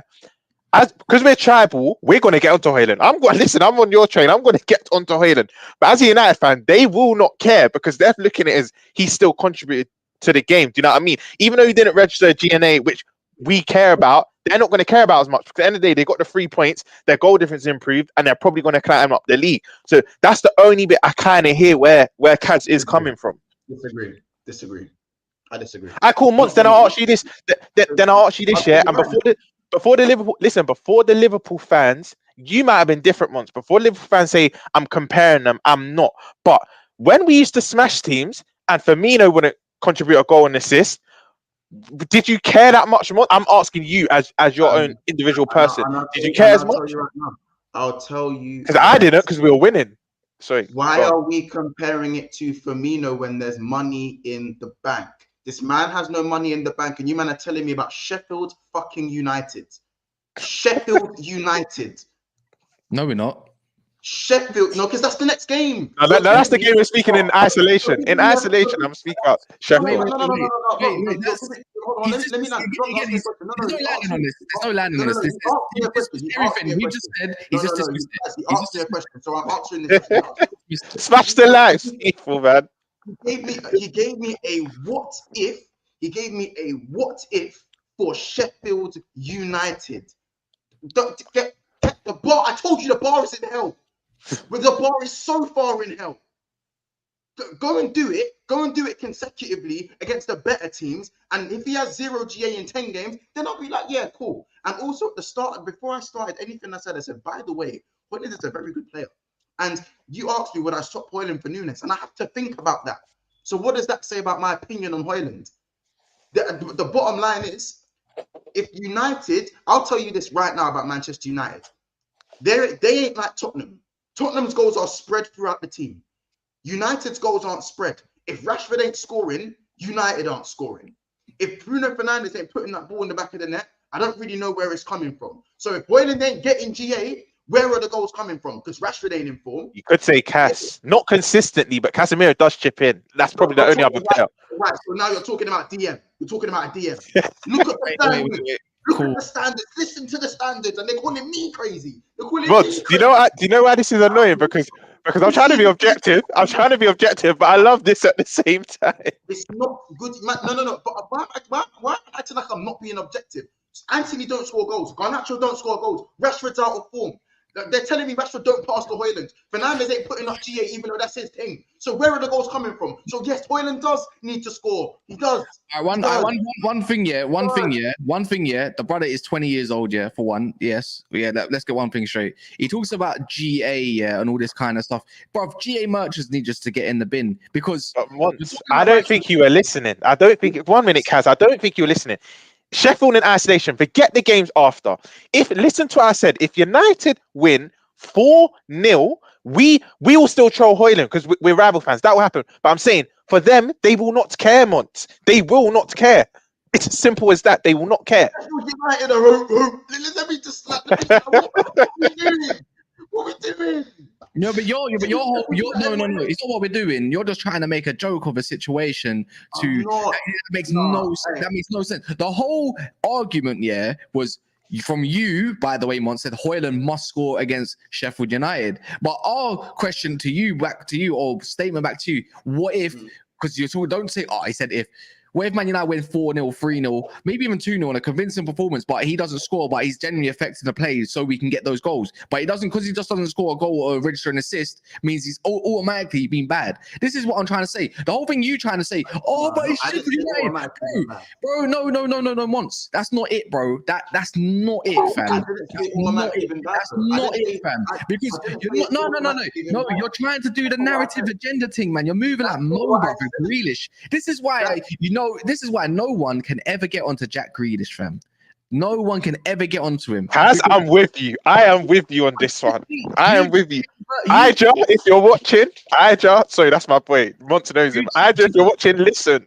Because we're tribal, we're going to get onto Hojlund. I'm on your train. I'm going to get onto Hojlund. But as a United fan, they will not care because they're looking at it as he still contributed to the game. Do you know what I mean? Even though he didn't register a GNA, which we care about, they're not going to care about as much because at the end of the day, they got the 3 points, their goal difference improved, and they're probably going to climb up the league. So that's the only bit I kind of hear where Kaz is coming from. Disagree. I disagree. I call Monts. Then I'll ask you this. Then I'll ask you this, yeah. And before the Liverpool fans, you might have been different Monts. Before Liverpool fans say I'm comparing them, I'm not. But when we used to smash teams and Firmino wouldn't contribute a goal and assist, did you care that much more? I'm asking you as your own individual person. Did you care as much? I'll tell you. Because I didn't, because we were winning. Sorry. Why are we comparing it to Firmino when there's money in the bank? This man has no money in the bank, and you man are telling me about Sheffield fucking United. Sheffield United. No, we're not. Sheffield, no, because that's the next game. No, that's the game we're speaking in isolation. In isolation, I'm speaking about Sheffield. No. Let me not. There's no landing on this. Everything he just said, he's just dismissed it. He asked me a question, so I'm answering this question. Smash the lights, people, man. He gave me a what if. He gave me a what if for Sheffield United. Don't get the bar. I told you the bar is in hell. But the bar is so far in hell. Go and do it. Go and do it consecutively against the better teams. And if he has 0 GA in 10 games, then I'll be like, yeah, cool. And also at the start, before I started anything I said, by the way, Hojlund is a very good player. And you asked me would I stop Hojlund for Nunez, and I have to think about that. So what does that say about my opinion on Hojlund? The bottom line is, if United, I'll tell you this right now about Manchester United. They ain't like Tottenham. Tottenham's goals are spread throughout the team. United's goals aren't spread. If Rashford ain't scoring, United aren't scoring. If Bruno Fernandes ain't putting that ball in the back of the net, I don't really know where it's coming from. So if Hojlund ain't getting GA, where are the goals coming from? Because Rashford ain't in form. You could say Cass, not consistently, but Casemiro does chip in. That's probably the only other player. Right, so now you're talking about DM. You're talking about a DM. Look at the standards. Look at the standards. Listen to the standards, and they're calling me crazy. They're calling me crazy. Do you know why this is annoying? Because I'm trying to be objective. But I love this at the same time. It's not good. No. But why acting like I'm not being objective? Anthony don't score goals. Garnacho don't score goals. Rashford's out of form. They're telling me Rashford don't pass to Hojlund. Fernandes ain't putting up GA, even though that's his thing. So where are the goals coming from? So yes, Hojlund does need to score. He does. One thing, yeah. The brother is 20 years old, yeah, for one. Yes. Yeah, let's get one thing straight. He talks about GA, yeah, and all this kind of stuff. But GA merchants need just to get in the bin because I don't think you were listening. I don't think 1 minute, Kaz. I don't think you were listening. Sheffield in isolation, forget the games after. Listen to what I said. If United win 4-0, we will still troll Hojlund because we're rival fans. That will happen. But I'm saying for them, they will not care, Mont. They will not care. It's as simple as that. They will not care. Let me just what are we doing? What are we doing? No, but no. It's not what we're doing. You're just trying to make a joke of a situation. That makes no sense. That makes no sense. The whole argument, yeah, was from you. By the way, Mont said Hojlund must score against Sheffield United. But our question to you, or statement back to you: what if? Because you're talking. Don't say. Oh, I said if. What if Man United win 4-0, 3-0, maybe even 2-0 in a convincing performance, but he doesn't score, but he's genuinely affecting the play so we can get those goals. But he doesn't, because he just doesn't score a goal or register an assist, means he's automatically being bad. This is what I'm trying to say. The whole thing you trying to say, but it's Sheffield United. Bro, no, Mons. That's not it, bro. That's not it, fam. That's not it, fam. Because no, you're trying to do the narrative agenda thing, man. You're moving like Mo, bro, Grealish. This is why, this is why no one can ever get onto Jack Grealish, fam. No one can ever get onto him. Kaz, I'm with you. I am with you on this one. I am with you. Aja, if you're watching, Aja, sorry, that's my boy. Monts knows him. Aja, if you're watching, listen.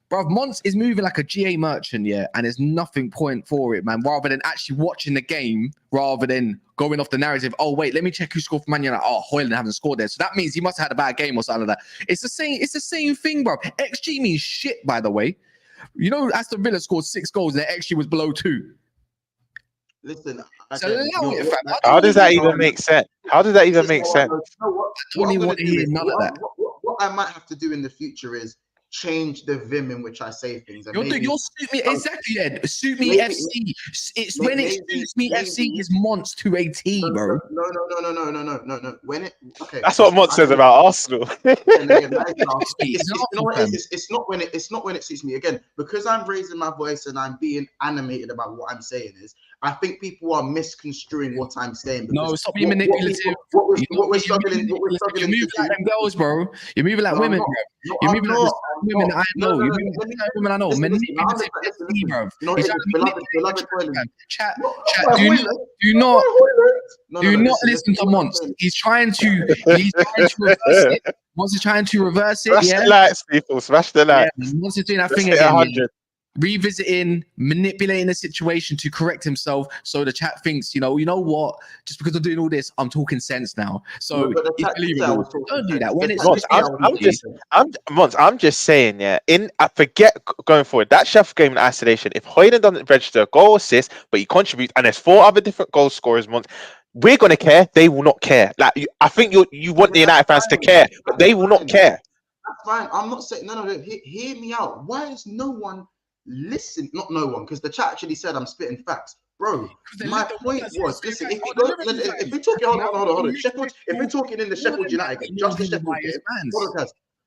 Bro, Monts is moving like a GA merchant, yeah, and there's nothing point for it, man. Rather than actually watching the game, rather than going off the narrative. Oh wait, let me check who scored for Man United. Oh, Hojlund haven't scored there, so that means he must have had a bad game or something like that. It's the same. It's the same thing, bro. XG means shit, by the way. You know, Aston Villa scored 6 goals and their XG was below 2. Listen, how does that even make sense? How does that even make sense? I don't even want to hear none of that. What I might have to do in the future is change the vim in which I say things. And You'll suit me exactly, Ed. Suit me FC. It's when it suits me FC is Monts to a T, bro. No. When it that's what Monts says about Arsenal. It's not when it suits me. Again, because I'm raising my voice and I'm being animated about what I'm saying is I think people are misconstruing what I'm saying. No, stop being manipulative. What we're struggling to do, like them girls, bro. You're moving like women, bro. You're moving like women that I know. You're moving like women I know. Manipulative, bro. Chat. Do not listen to Monts. He's trying to reverse it. Monts is trying to reverse it. Smash the lights, people. Smash the lights. Monts is doing that thing again. Revisiting, manipulating the situation to correct himself, so the chat thinks, you know what? Just because I'm doing all this, I'm talking sense now. So it's believable. Don't do that. When it's I'm just saying, yeah. I forget going forward that Sheffield game in isolation. If Hojlund doesn't register a goal assist, but he contributes, and there's 4 other different goal scorers, we're gonna care. They will not care. Like I think you want the United fans to care, but they will not care. That's fine. I'm not saying no. Hear me out. Why is no one? Listen, not no one, because the chat actually said I'm spitting facts, bro. My point was, listen, if we're talking, hold on, Sheffield, if we're talking in the Sheffield United game, just the Sheffield game,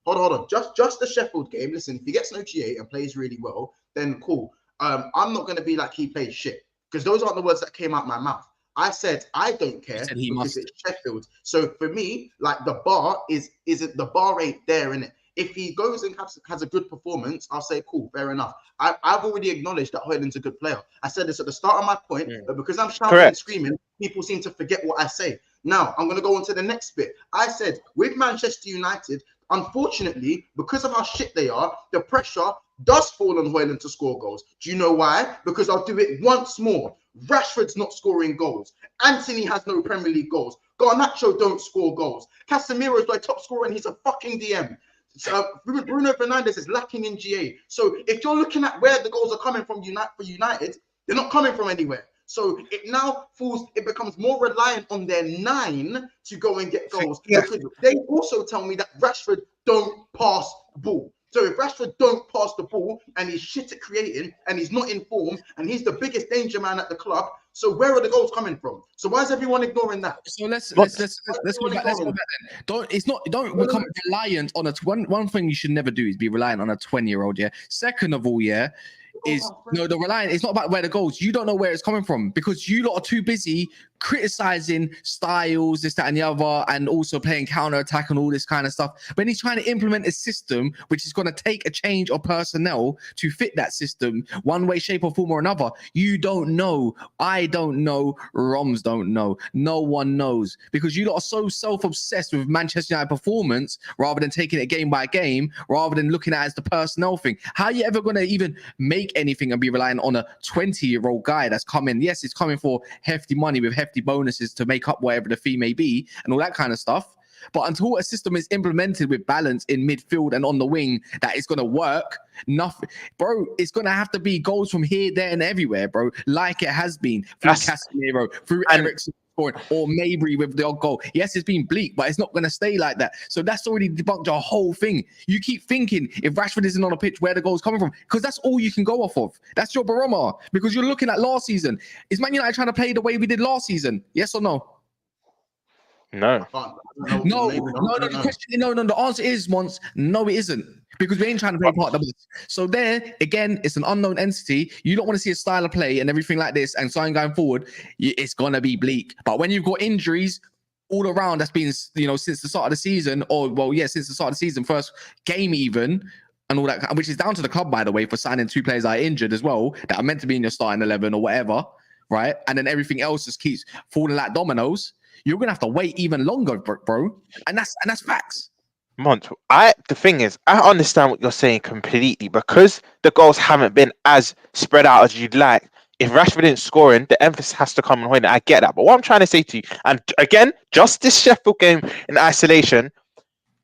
hold on, just the Sheffield game. Listen, if he gets no GA and plays really well, then cool. I'm not going to be like he played shit, because those aren't the words that came out my mouth. I said I don't care because it's Sheffield. So for me, like the bar isn't the bar ain't there, innit? If he goes and has a good performance, I'll say, cool, fair enough. I've already acknowledged that Hojlund's a good player. I said this at the start of my point, but because I'm shouting and screaming, people seem to forget what I say. Now, I'm going to go on to the next bit. I said, with Manchester United, unfortunately, because of how shit they are, the pressure does fall on Hojlund to score goals. Do you know why? Because I'll do it once more. Rashford's not scoring goals. Anthony has no Premier League goals. Garnacho don't score goals. Casemiro's my top scorer and he's a fucking DM. So Bruno Fernandes is lacking in GA. So if you're looking at where the goals are coming from for United, they're not coming from anywhere. So it becomes more reliant on their 9 to go and get goals. Because they also tell me that Rashford don't pass the ball. So if Rashford don't pass the ball and he's shit at creating and he's not in form and he's the biggest danger man at the club, so where are the goals coming from? So why is everyone ignoring that? So let's go back. Then. Don't become reliant on one thing you should never do is be reliant on a 20-year-old. Yeah. Second of all, yeah. The reliant. It's not about where the goals. You don't know where it's coming from because you lot are too busy criticizing styles, this, that, and the other, and also playing counter attack and all this kind of stuff. When he's trying to implement a system which is going to take a change of personnel to fit that system, one way, shape, or form or another, you don't know. I don't know. Roms don't know. No one knows because you lot are so self-obsessed with Manchester United performance rather than taking it game by game, rather than looking at it as the personnel thing. How are you ever going to even make anything and be relying on a 20-year-old guy that's coming? Yes, he's coming for hefty money with hefty bonuses to make up whatever the fee may be and all that kind of stuff. But until a system is implemented with balance in midfield and on the wing that is going to work, nothing, bro, it's going to have to be goals from here, there, and everywhere, bro, like it has been through Casemiro, through Eriksen, or Mabry with the odd goal. Yes, it's been bleak, but it's not going to stay like that. So that's already debunked your whole thing. You keep thinking if Rashford isn't on a pitch, where the goal's coming from, because that's all you can go off of. That's your barometer, because you're looking at last season. Is Man United trying to play the way we did last season? Yes or no? No. No. The question, the answer is no, it isn't. Because we ain't trying to play part of the bus. So there, again, it's an unknown entity. You don't want to see a style of play and everything like this and something going forward, it's going to be bleak. But when you've got injuries all around, that's been, since the start of the season, since the start of the season, first game even, and all that, which is down to the club, by the way, for signing 2 players that are injured as well, that are meant to be in your starting 11 or whatever, right? And then everything else just keeps falling like dominoes. You're gonna have to wait even longer, bro. And that's facts. Mont, the thing is, I understand what you're saying completely because the goals haven't been as spread out as you'd like. If Rashford isn't scoring, the emphasis has to come on Hojlund. I get that, but what I'm trying to say to you, and again, just this Sheffield game in isolation,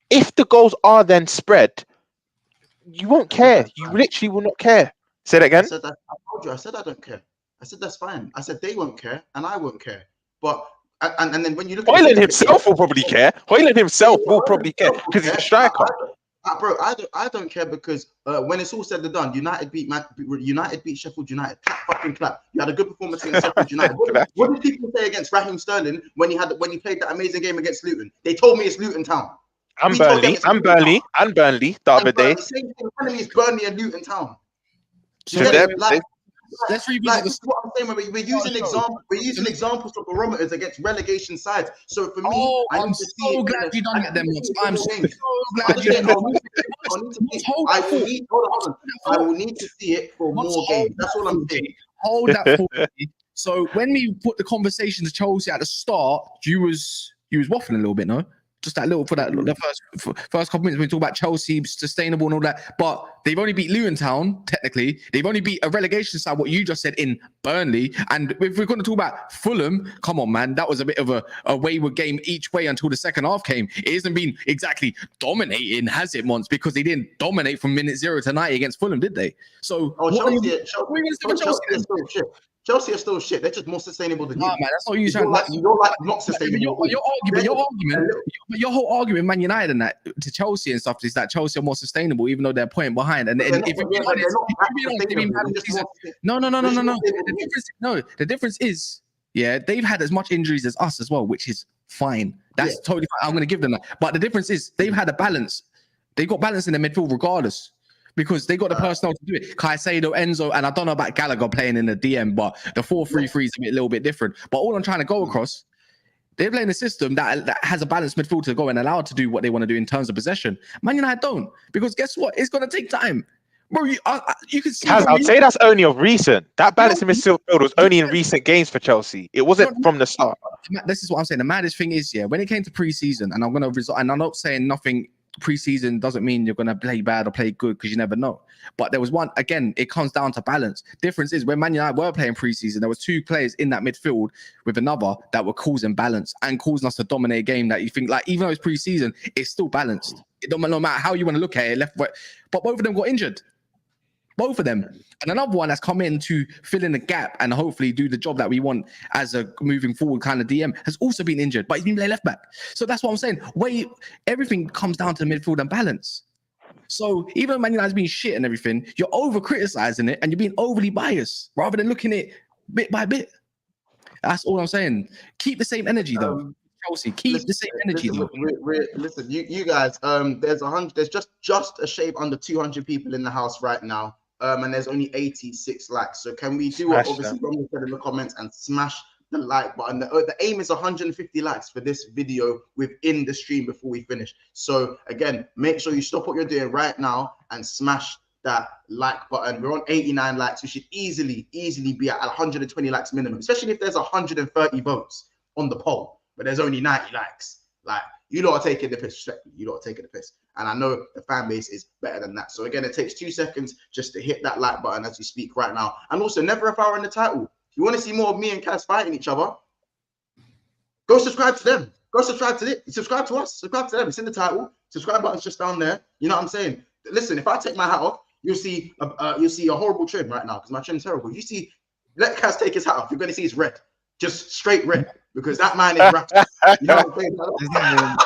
if the goals are then spread, you won't care. You literally will not care. Say that again. I told you. I said I don't care. I said that's fine. I said they won't care, and I won't care. But and then when you look at Hojlund himself will probably care. Hojlund himself will probably care because he's a striker. Bro, I don't care because when it's all said and done, United beat Sheffield United. Fucking clap. You had a good performance against Sheffield United. What did people say against Raheem Sterling when he played that amazing game against Luton? They told me it's Luton Town. And Burnley the other day. The same thing telling me it's Burnley and Luton Town. Let's revisit this is what I'm saying. We're using examples. We're using examples of barometers against relegation sides. So for me, I'm so glad you don't get them. I'm so glad you don't. I will need to see it for more games. That's all I'm saying. Hold that for me. So when we put the conversation to Chelsea at the start, you was waffling a little bit, no? Just that little for that the first couple minutes when we talk about Chelsea sustainable and all that, but they've only beat Luton Town technically. They've only beat a relegation side. What you just said in Burnley, and if we're going to talk about Fulham, come on, man, that was a bit of a wayward game each way until the second half came. It hasn't been exactly dominating, has it, Mons? Because they didn't dominate from minute 0 to 90 against Fulham, did they? So Chelsea are still shit. They're just more sustainable than you. Nah, man, that's not you. You're like not sustainable. Your whole argument, Man United and that to Chelsea and stuff is that Chelsea are more sustainable, even though they're a point behind. And if you're being honest, no. The difference is, they've had as much injuries as us as well, which is fine. That's totally fine. I'm going to give them that. But the difference is they've had a balance. They've got balance in the midfield regardless. Because they got the personnel to do it. Caicedo, Enzo, and I don't know about Gallagher playing in the DM, but the 4-3-3 is a little bit different. But all I'm trying to go across, they're playing a system that has a balanced midfield to go and allow to do what they want to do in terms of possession. Man United don't. Because guess what? It's going to take time. Bro, you can see. I'd say that's only of recent. That balance in midfield was only in recent games for Chelsea. It wasn't from the start. This is what I'm saying. The maddest thing is, when it came to pre-season, and I'm going to result, and I'm not saying nothing. Pre-season doesn't mean you're going to play bad or play good because you never know. But there was one, again, it comes down to balance. Difference is when Man United were playing pre-season, there was 2 players in that midfield with another that were causing balance and causing us to dominate a game that you think, like, even though it's pre-season, it's still balanced. It don't no matter how you want to look at it, left, right. But both of them got injured. Both of them. And another one that's come in to fill in the gap and hopefully do the job that we want as a moving forward kind of DM has also been injured, but he's been playing left back. So that's what I'm saying. Everything comes down to the midfield and balance. So even though Man United's been shit and everything, you're over-criticizing it and you're being overly biased rather than looking at it bit by bit. That's all I'm saying. Keep the same energy, though. Chelsea, keep the same energy. Listen, you guys, there's just a shade under 200 people in the house right now. And there's only 86 likes. So can we do what obviously Romney said in the comments and smash the like button? The aim is 150 likes for this video within the stream before we finish. So again, make sure you stop what you're doing right now and smash that like button. We're on 89 likes. We should easily be at 120 likes minimum, especially if there's 130 votes on the poll, but there's only 90 likes. Like, you lot are taking the piss. You lot are taking the piss. And I know the fan base is better than that. So again, it takes 2 seconds just to hit that like button as we speak right now. And also, never if I were in the title. If you want to see more of me and Kaz fighting each other, go subscribe to them. Go subscribe to it. Subscribe to us. Subscribe to them. It's in the title. Subscribe button's just down there. You know what I'm saying? Listen, if I take my hat off, you'll see a horrible trim right now because my trim's terrible. You see, let Kaz take his hat off. You're going to see it's red. Just straight red. Because that man is rap. You know what I'm saying?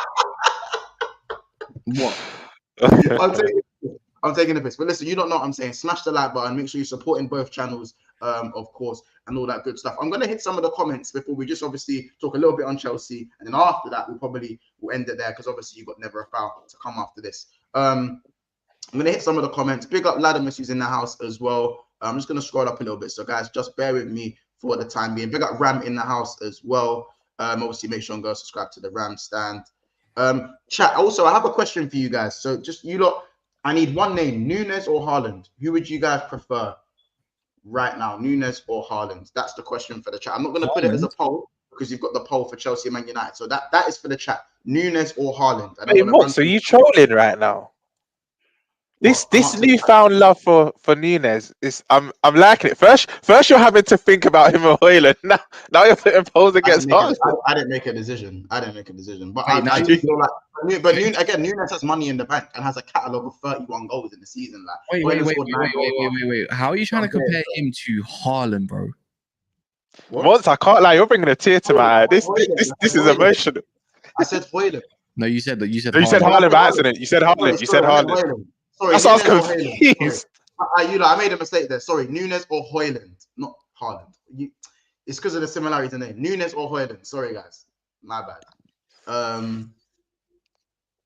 What? I'm taking the piss. But listen, you don't know what I'm saying. Smash the like button. Make sure you're supporting both channels, of course, and all that good stuff. I'm going to hit some of the comments before we just obviously talk a little bit on Chelsea. And then after that, we'll end it there because obviously you've got never a foul to come after this. I'm going to hit some of the comments. Big up Ladamus who's in the house as well. I'm just going to scroll up a little bit. So guys, just bear with me for the time being. Big up Ram in the house as well. Obviously make sure and go subscribe to the Ram stand. Chat, also I have a question for you guys. So just you lot, I need one name, Nunez or Haaland. Who would you guys prefer right now, Nunez or Haaland? That's the question for the chat. I'm not going to put it as a poll because you've got the poll for Chelsea and Man United. So that is for the chat, Nunez or Haaland. And Hey, Mox, are you trolling right now? This newfound love for Nunez is I'm liking it. First you're having to think about him or Hojlund. Now you're putting polls against Haaland. I didn't make a decision. But I do feel like, again, Nunez has money in the bank and has a catalogue of 31 goals in the season. Like, wait. How are you trying to compare him to Haaland, bro? Once I can't lie, you're bringing a tear to my eye. This is emotional. I said Hojlund. No, you said that. You said Haaland by accident. You said Haaland. You said Haaland. Sorry, that's what I was confused. I made a mistake there. Sorry, Nunez or Hojlund, not Haaland. It's because of the similarities in name. Nunez or Hojlund. Sorry, guys, my bad.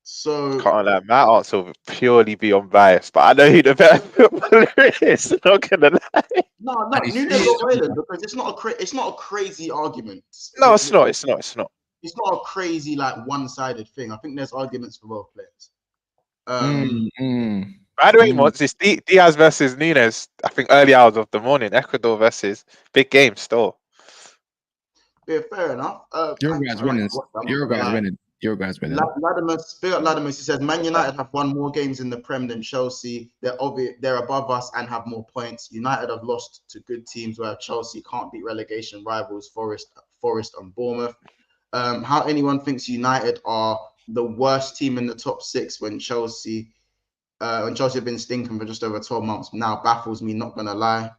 So can't lie, my answer will purely be unbiased, but I know who the better footballer is. Not gonna lie. No, Nunez or Hojlund, because it's not a crazy argument. No, it's not. It's not a crazy one-sided thing. I think there's arguments for both players. By the way, Mods, it's Diaz versus Nunez. I think early hours of the morning. Ecuador versus big game still. Yeah, fair enough. Uruguay's winning. Uruguay's winning. Latimus, he says Man United have won more games in the Prem than Chelsea. They're above us and have more points. United have lost to good teams where Chelsea can't beat relegation rivals Forest and Bournemouth. How anyone thinks United are the worst team in the top 6 when Chelsea have been stinking for just over 12 months now baffles me, not gonna lie.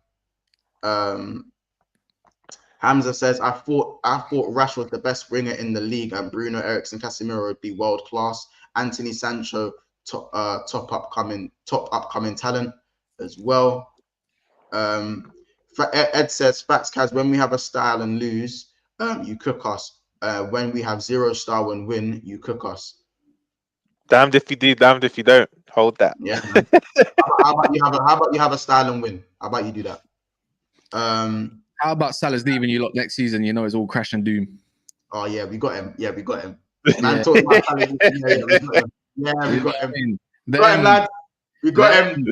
Hamza says, I thought Rashford was the best winger in the league, and Bruno, Eriksen, Casemiro would be world class. Anthony Sancho, top upcoming talent as well. Ed says, facts, Kaz, when we have a style and lose, you cook us. When we have 0 style and win, you cook us. Damned if you do, damned if you don't. Hold that. Yeah. How about you have a style and win? How about you do that? How about Salah's leaving you lot next season? You know it's all crash and doom. Oh yeah, we got him. Yeah, we got him. Man, talking about Salah, we got him. Yeah, we got him. We got him, lad. We got him.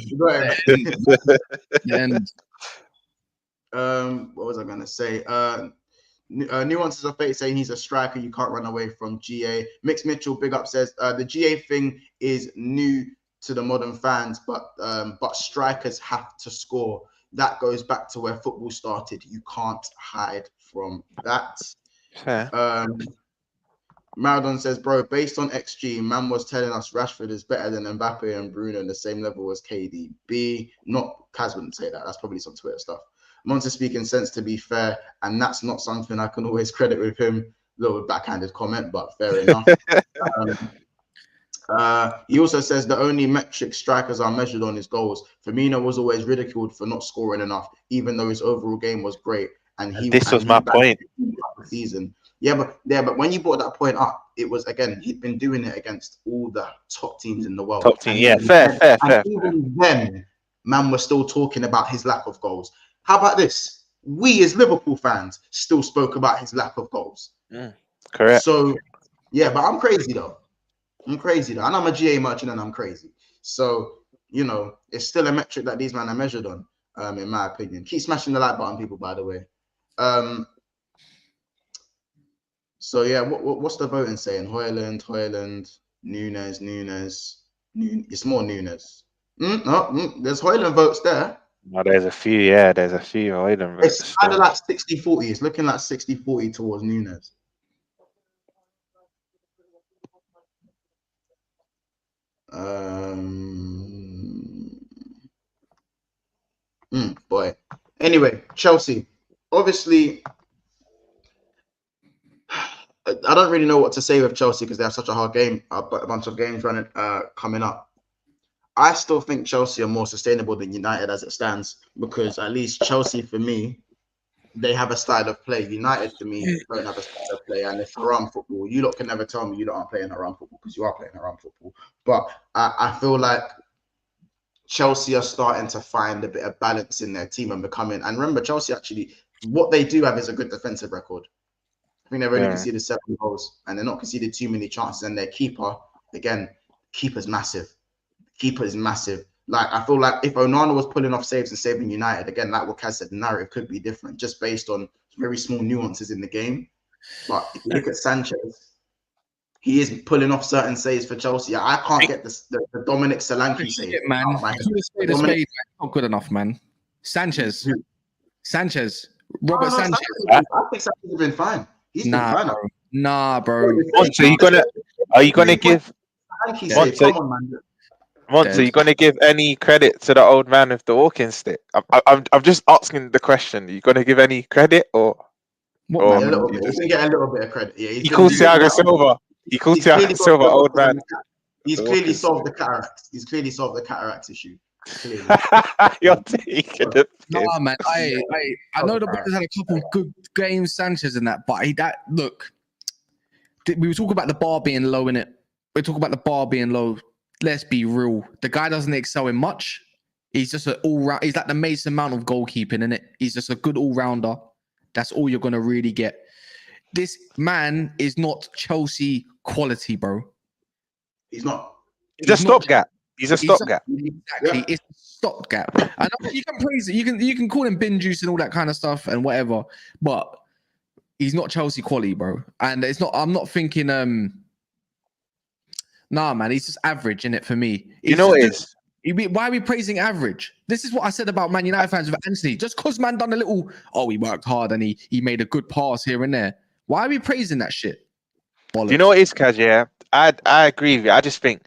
What was I gonna say? Nuances of fate saying he's a striker you can't run away from. GA Mix Mitchell big up says the GA thing is new to the modern fans, but strikers have to score. That goes back to where football started. You can't hide from that. Maradon says, bro, based on XG, man was telling us Rashford is better than Mbappe and Bruno on the same level as KDB. Not Kaz wouldn't say that. That's probably some Twitter stuff. Monster speaking sense, to be fair, and that's not something I can always credit with him. A little backhanded comment, but fair enough. He also says the only metric strikers are measured on is goals. Firmino was always ridiculed for not scoring enough, even though his overall game was great. And this was my point. Season. But when you brought that point up, it was again he'd been doing it against all the top teams in the world. Top team, yeah, fair. Even then, man was still talking about his lack of goals. How about this? We as Liverpool fans still spoke about his lack of goals. Correct. So yeah, but I'm crazy though. And I'm a GA merchant and I'm crazy. So, it's still a metric that these men are measured on, in my opinion. Keep smashing the like button, people, by the way. So, yeah, what's the voting saying? Hojlund, Nunez. It's more Nunez. There's Hojlund votes there. No, there's a few, yeah. There's a few Hojlund votes. It's kind of like 60-40. It's looking like 60-40 towards Nunez. Boy. Anyway, Chelsea. Obviously, I don't really know what to say with Chelsea because they have such a hard game, a bunch of games running coming up. I still think Chelsea are more sustainable than United as it stands because at least Chelsea, for me, they have a style of play. United, to me, don't have a style of play. And it's around football. You lot can never tell me you lot aren't playing around football because you are playing around football. But I feel like Chelsea are starting to find a bit of balance in their team and becoming. And remember, Chelsea actually, what they do have is a good defensive record. I think they've only conceded 7 goals and they're not conceded too many chances. And their keeper, again, keeper's massive. keeper is massive. Like, I feel like if Onana was pulling off saves and saving United, again, like what Kaz said, the narrative could be different just based on very small nuances in the game. But if you look at Sanchez, he is pulling off certain saves for Chelsea. I can't get the Dominic Solanke save. Shit, man. Spade, not good enough, man. Sanchez. Robert Sanchez. I think Sanchez has been fine. He's been fine. Nah, bro. Monty, are you gonna give? Monty, are you gonna give any credit to the old man with the walking stick? I'm just asking the question. Are you gonna give any credit or? What, man? He can get a little bit of credit. Yeah, he calls Thiago Silva. He calls Thiago Silva old man. He's clearly solved the cataracts. He's clearly solved the cataracts issue. You're taking it. Nah, man. I know the boys had a couple of good games, Sanchez and that, but look. We were talking about the bar being low, innit? We talk about the bar being low. Let's be real. The guy doesn't excel in much. He's just an all-round. He's like the Mason Mount of goalkeeping, innit? He's just a good all-rounder. That's all you're gonna really get. This man is not Chelsea quality, bro. He's not. He's a stopgap. He's a stopgap. Exactly. Yeah. It's a stopgap. I know you can praise it. You can call him bin juice and all that kind of stuff and whatever, but he's not Chelsea quality, bro. And it's not. I'm not thinking. Nah, man. He's just average in it for me. You know what it is? Why are we praising average? This is what I said about Man United fans with Anthony. Just because man done a little, he worked hard and he made a good pass here and there. Why are we praising that shit? Bollocks. You know what it is, Kaz? Yeah, I agree with you. I just think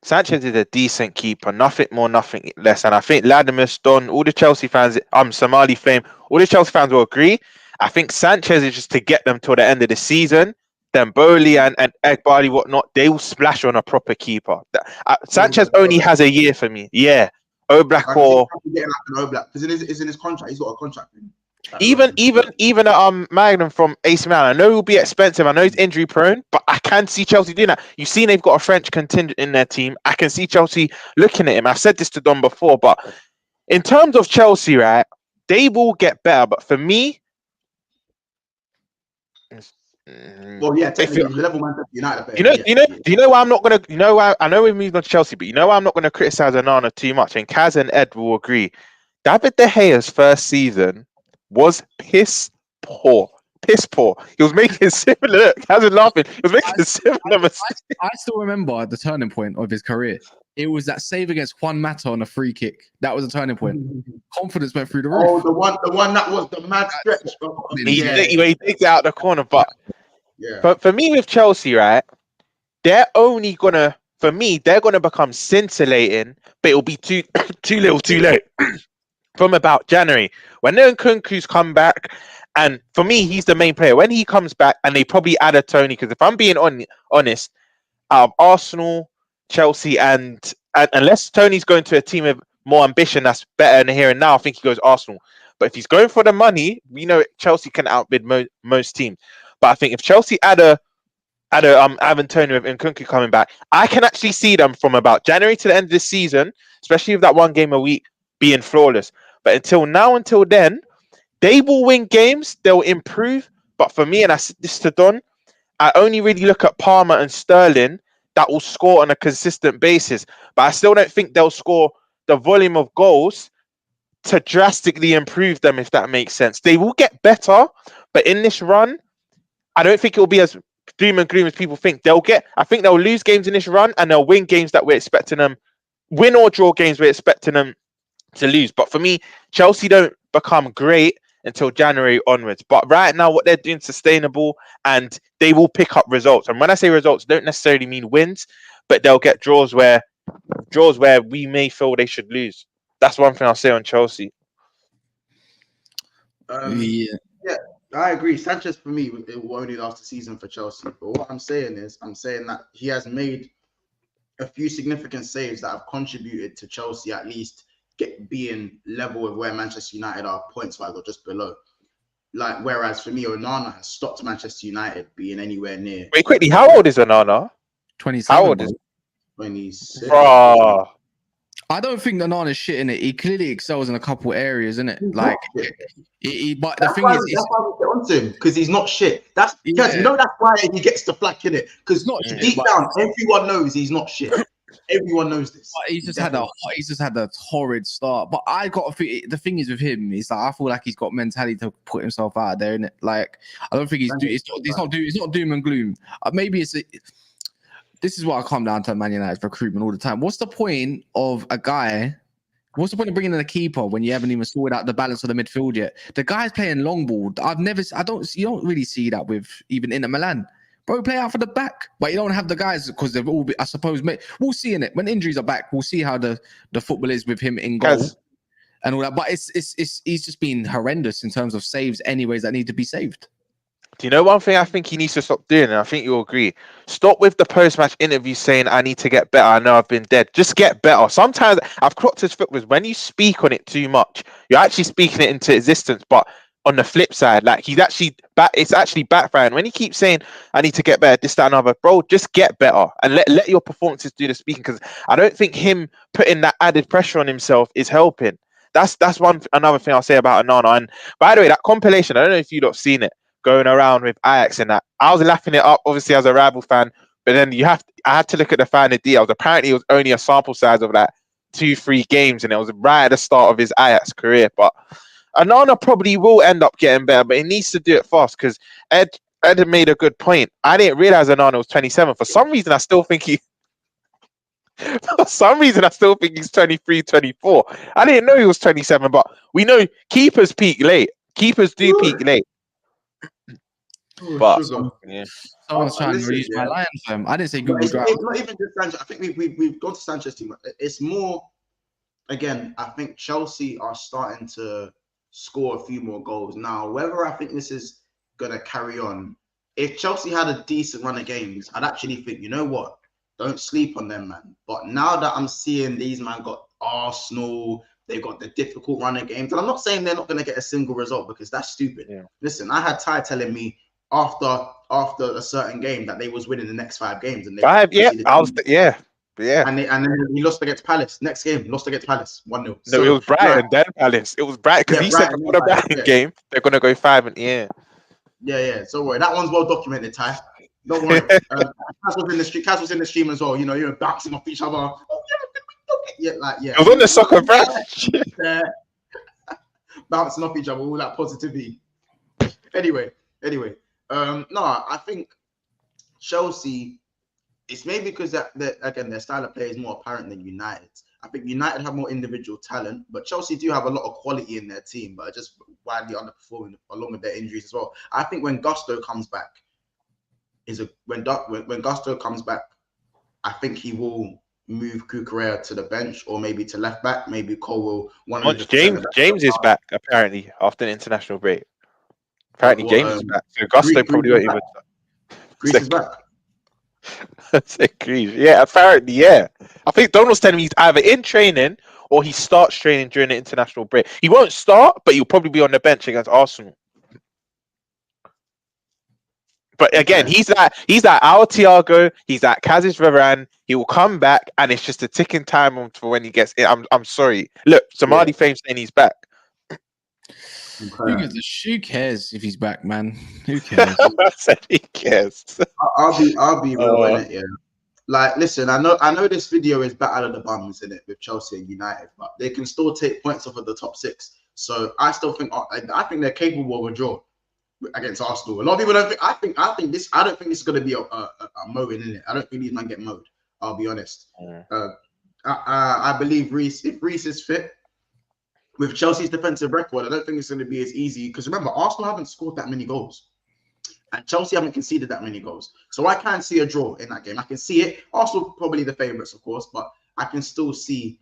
Sanchez is a decent keeper, nothing more, nothing less. And I think Latimus, Don, all the Chelsea fans, Somali Flame, all the Chelsea fans will agree. I think Sanchez is just to get them till the end of the season. Then Bowley and Egbali, whatnot, they will splash on a proper keeper. Sanchez only has a year for me. Yeah. Oblak or getting like an Oblak because it's in his contract. He's got a contract. Even Magnum from AC Milan. I know he'll be expensive. I know he's injury prone, but I can see Chelsea doing that. You've seen they've got a French contingent in their team. I can see Chelsea looking at him. I've said this to Don before, but in terms of Chelsea, right, they will get better. But for me, well, yeah, technically, the level Manchester United player. Do you know why I'm not gonna? You know why I know we moved on to Chelsea, but you know why I'm not gonna criticize Onana too much. And Kaz and Ed will agree. David De Gea's first season was piss poor. He was making similar. Look, Kaz is laughing. He was making similar mistakes. I still remember the turning point of his career. It was that save against Juan Mata on a free kick. That was a turning point. Confidence went through the roof. Oh, the one that was the mad stretch. He takes it out the corner, but for me with Chelsea, right, they're gonna become scintillating, but it'll be too little, too late. From about January, when Nkunku's come back, and for me, he's the main player. When he comes back, and they probably add a Tony, because if I'm being honest, Arsenal, Chelsea, and unless Tony's going to a team with more ambition that's better in here and now, I think he goes Arsenal. But if he's going for the money, we know Chelsea can outbid most teams. But I think if Chelsea add a Ivan Tony with Nkunku coming back, I can actually see them from about January to the end of the season, especially with that one game a week, being flawless. But until then, they will win games, they'll improve. But for me, and I said this to Don, I only really look at Palmer and Sterling that will score on a consistent basis. But I still don't think they'll score the volume of goals to drastically improve them, if that makes sense. They will get better, but in this run, I don't think it will be as doom and gloom as people think. I think they'll lose games in this run, and they'll win games that we're expecting them, win or draw games we're expecting them to lose. But for me, Chelsea don't become great until January onwards. But right now, what they're doing is sustainable, and they will pick up results. And when I say results, don't necessarily mean wins, but they'll get draws where we may feel they should lose. That's one thing I'll say on Chelsea. Yeah, I agree. Sanchez, for me, it will only last a season for Chelsea. But what I'm saying that he has made a few significant saves that have contributed to Chelsea at least being level with where Manchester United are points-wise or just below. Like, whereas for me, Onana has stopped Manchester United being anywhere near. Wait, quickly, how old is Onana? 27. How old is 26? Bro. I don't think Onana's shit in it. He clearly excels in a couple areas, innit? Like, but the thing is, that's why we get onto him, because he's not shit. Because that's why he gets the flack in it. Because deep down, everyone knows he's not shit. Everyone knows this. But he's just had a torrid start. But I got the thing is with him is like I feel like he's got mentality to put himself out there, innit? Like I don't think it's not doom and gloom. Maybe this is what I come down to Man United's recruitment all the time. What's the point of a guy? What's the point of bringing in a keeper when you haven't even sorted out the balance of the midfield yet? The guy's playing long ball. You don't really see that with even Inter Milan. Bro, play out for the back, but you don't have the guys because they've all. I suppose we'll see in it when injuries are back. We'll see how the football is with him in goal and all that. But he's just been horrendous in terms of saves, anyways that need to be saved. Do you know one thing I think he needs to stop doing? And I think you'll agree. Stop with the post-match interview saying, I need to get better. I know I've been dead. Just get better. Sometimes I've clocked his foot with when you speak on it too much, you're actually speaking it into existence. But on the flip side, like it's actually backfiring. When he keeps saying, I need to get better, this, that, and other, bro, just get better and let your performances do the speaking. Because I don't think him putting that added pressure on himself is helping. That's another thing I'll say about Onana. And by the way, that compilation, I don't know if you've seen it, going around with Ajax and that. I was laughing it up, obviously, as a rival fan, but then I had to look at the finer details. Apparently, it was only a sample size of like 2-3 games, and it was right at the start of his Ajax career. But Onana probably will end up getting better, but he needs to do it fast because Ed had made a good point. I didn't realize Onana was 27. For some reason, I still think he's 23, 24. I didn't know he was 27, but we know keepers peak late. Keepers do peak late. But yeah, someone's trying to use my line for him. I didn't say Google Drive. Not even just Sanchez. I think we've gone to Sanchez too much. It's more, again, I think Chelsea are starting to score a few more goals now. Whether I think this is gonna carry on, if Chelsea had a decent run of games, I'd actually think, you know what, don't sleep on them, man. But now that I'm seeing these man got Arsenal, they've got the difficult run of games, and I'm not saying they're not gonna get a single result because that's stupid. Yeah. Listen, I had Ty telling me after a certain game that they was winning the next 5 games, and they and then he lost against Palace. Next game, lost against Palace 1-0. No, so, it was Brighton, then Palace. It was Brighton because he said before the Brighton game they're gonna go 5 and yeah. So worry, that one's well documented, Ty. Don't worry. Kaz was in the stream as well. You know, you're bouncing off each other. Yeah. It was on the soccer branch. Bouncing off each other, all that positivity. Anyway. No, I think Chelsea, it's maybe because their style of play is more apparent than United's. I think United have more individual talent, but Chelsea do have a lot of quality in their team, but are just widely underperforming along with their injuries as well. I think when Gusto comes back, when Gusto comes back, I think he will move Cucurella to the bench or maybe to left back. Maybe Cole will. James is back apparently after an international break. Apparently, James is back. So Gusto probably won't even. Greece is back. Greece. Yeah, apparently, yeah. I think Donald's telling me he's either in training or he starts training during the international break. He won't start, but he'll probably be on the bench against Arsenal. But again, he's like our Thiago. He's like Kazis Varane. He will come back, and it's just a ticking time for when he gets in. I'm sorry. Look, Somali Fame saying he's back. Who cares if he's back, man? Who cares? I said he cares. I'll be real in it, yeah. Like, listen, I know this video is battle of the bums in it with Chelsea and United, but they can still take points off of the top 6. So I still think they're capable of a draw against Arsenal. A lot of people don't think. I don't think this is going to be a mowing in it. I don't think these men get mowed. I'll be honest. I believe if Reece is fit. With Chelsea's defensive record, I don't think it's going to be as easy because remember, Arsenal haven't scored that many goals and Chelsea haven't conceded that many goals. So I can see a draw in that game. I can see it. Arsenal probably the favourites, of course, but I can still see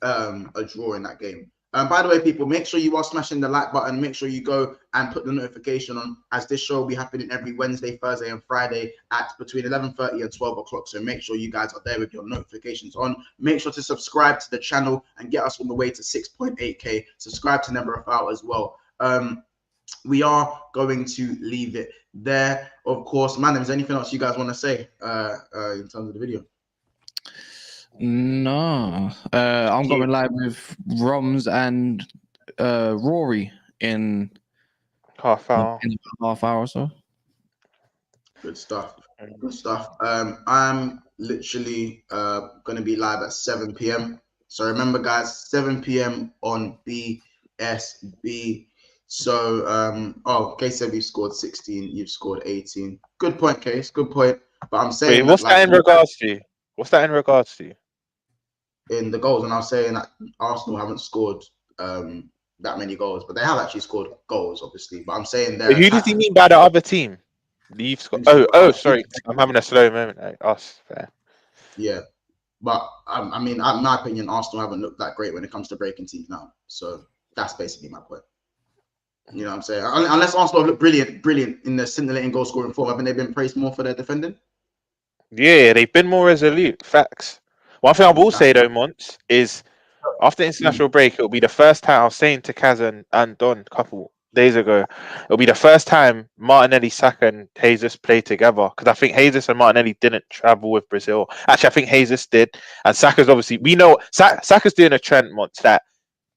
a draw in that game. By the way, people, make sure you are smashing the like button. Make sure you go and put the notification on, as this show will be happening every Wednesday, Thursday, and Friday at between 11:30 and 12 o'clock. So make sure you guys are there with your notifications on. Make sure to subscribe to the channel and get us on the way to 6.8K. Subscribe to Never Out as well. We are going to leave it there. Of course, man, is there anything else you guys want to say in terms of the video? No, I'm going live with Roms and Rory in half hour or so. Good stuff. Good stuff. I'm literally gonna be live at 7 p.m. So remember, guys, 7 p.m. on BSB. So Case said we've scored 16, you've scored 18. Good point, Case. Good point. But I'm saying Wait, what's that in regards to? What's that in regards to? In the goals, and I'm saying that Arsenal haven't scored that many goals, but they have actually scored goals, obviously. But I'm saying they're Who does he mean by the other team? Leave Scott. Oh, sorry. I'm having a slow moment. Us. Fair. Yeah. But I mean, in my opinion, Arsenal haven't looked that great when it comes to breaking teams now. So that's basically my point. You know what I'm saying? Unless Arsenal have looked brilliant in the scintillating goal scoring form, haven't they been praised more for their defending? Yeah, they've been more resolute. Facts. One thing I will say though, Mons, is after international break, it'll be the first time I was saying to Kaz and Don a couple days ago, it'll be the first time Martinelli, Saka, and Jesus play together. Because I think Jesus and Martinelli didn't travel with Brazil. Actually, I think Jesus did, and Saka's obviously we know Saka's doing a trend, Mons, that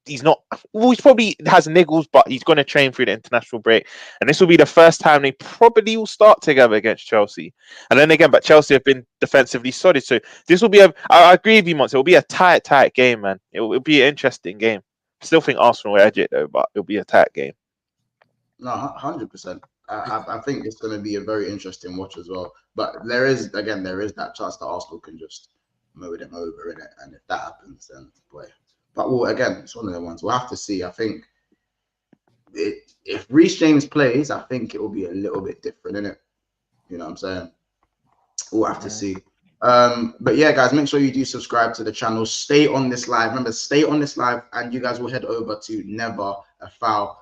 he's not. Well, he probably has niggles, but he's going to train through the international break, and this will be the first time they probably will start together against Chelsea. And then again, but Chelsea have been defensively solid, so this will be a. I agree with you, Mons. It will be a tight game, man. It'll be an interesting game. I still think Arsenal will edge it though, but it'll be a tight game. No, 100%. I think it's going to be a very interesting watch as well. But there is that chance that Arsenal can just mow them over in it, and if that happens, then boy. But well, again, it's one of the ones we'll have to see. I think if Reece James plays, I think it will be a little bit different, innit? You know what I'm saying? We'll have to see. But yeah, guys, make sure you do subscribe to the channel. Stay on this live. Remember, stay on this live, and you guys will head over to Never a Foul,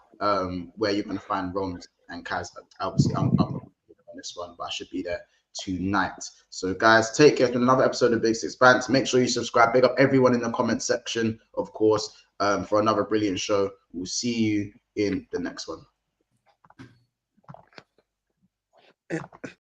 where you're gonna find Roms and Kaz. Obviously, I'm on this one, but I should be there tonight. So, guys, take care. It's been another episode of Big Six Bands. Make sure you subscribe. Big up everyone in the comment section, of course, for another brilliant show. We'll see you in the next one.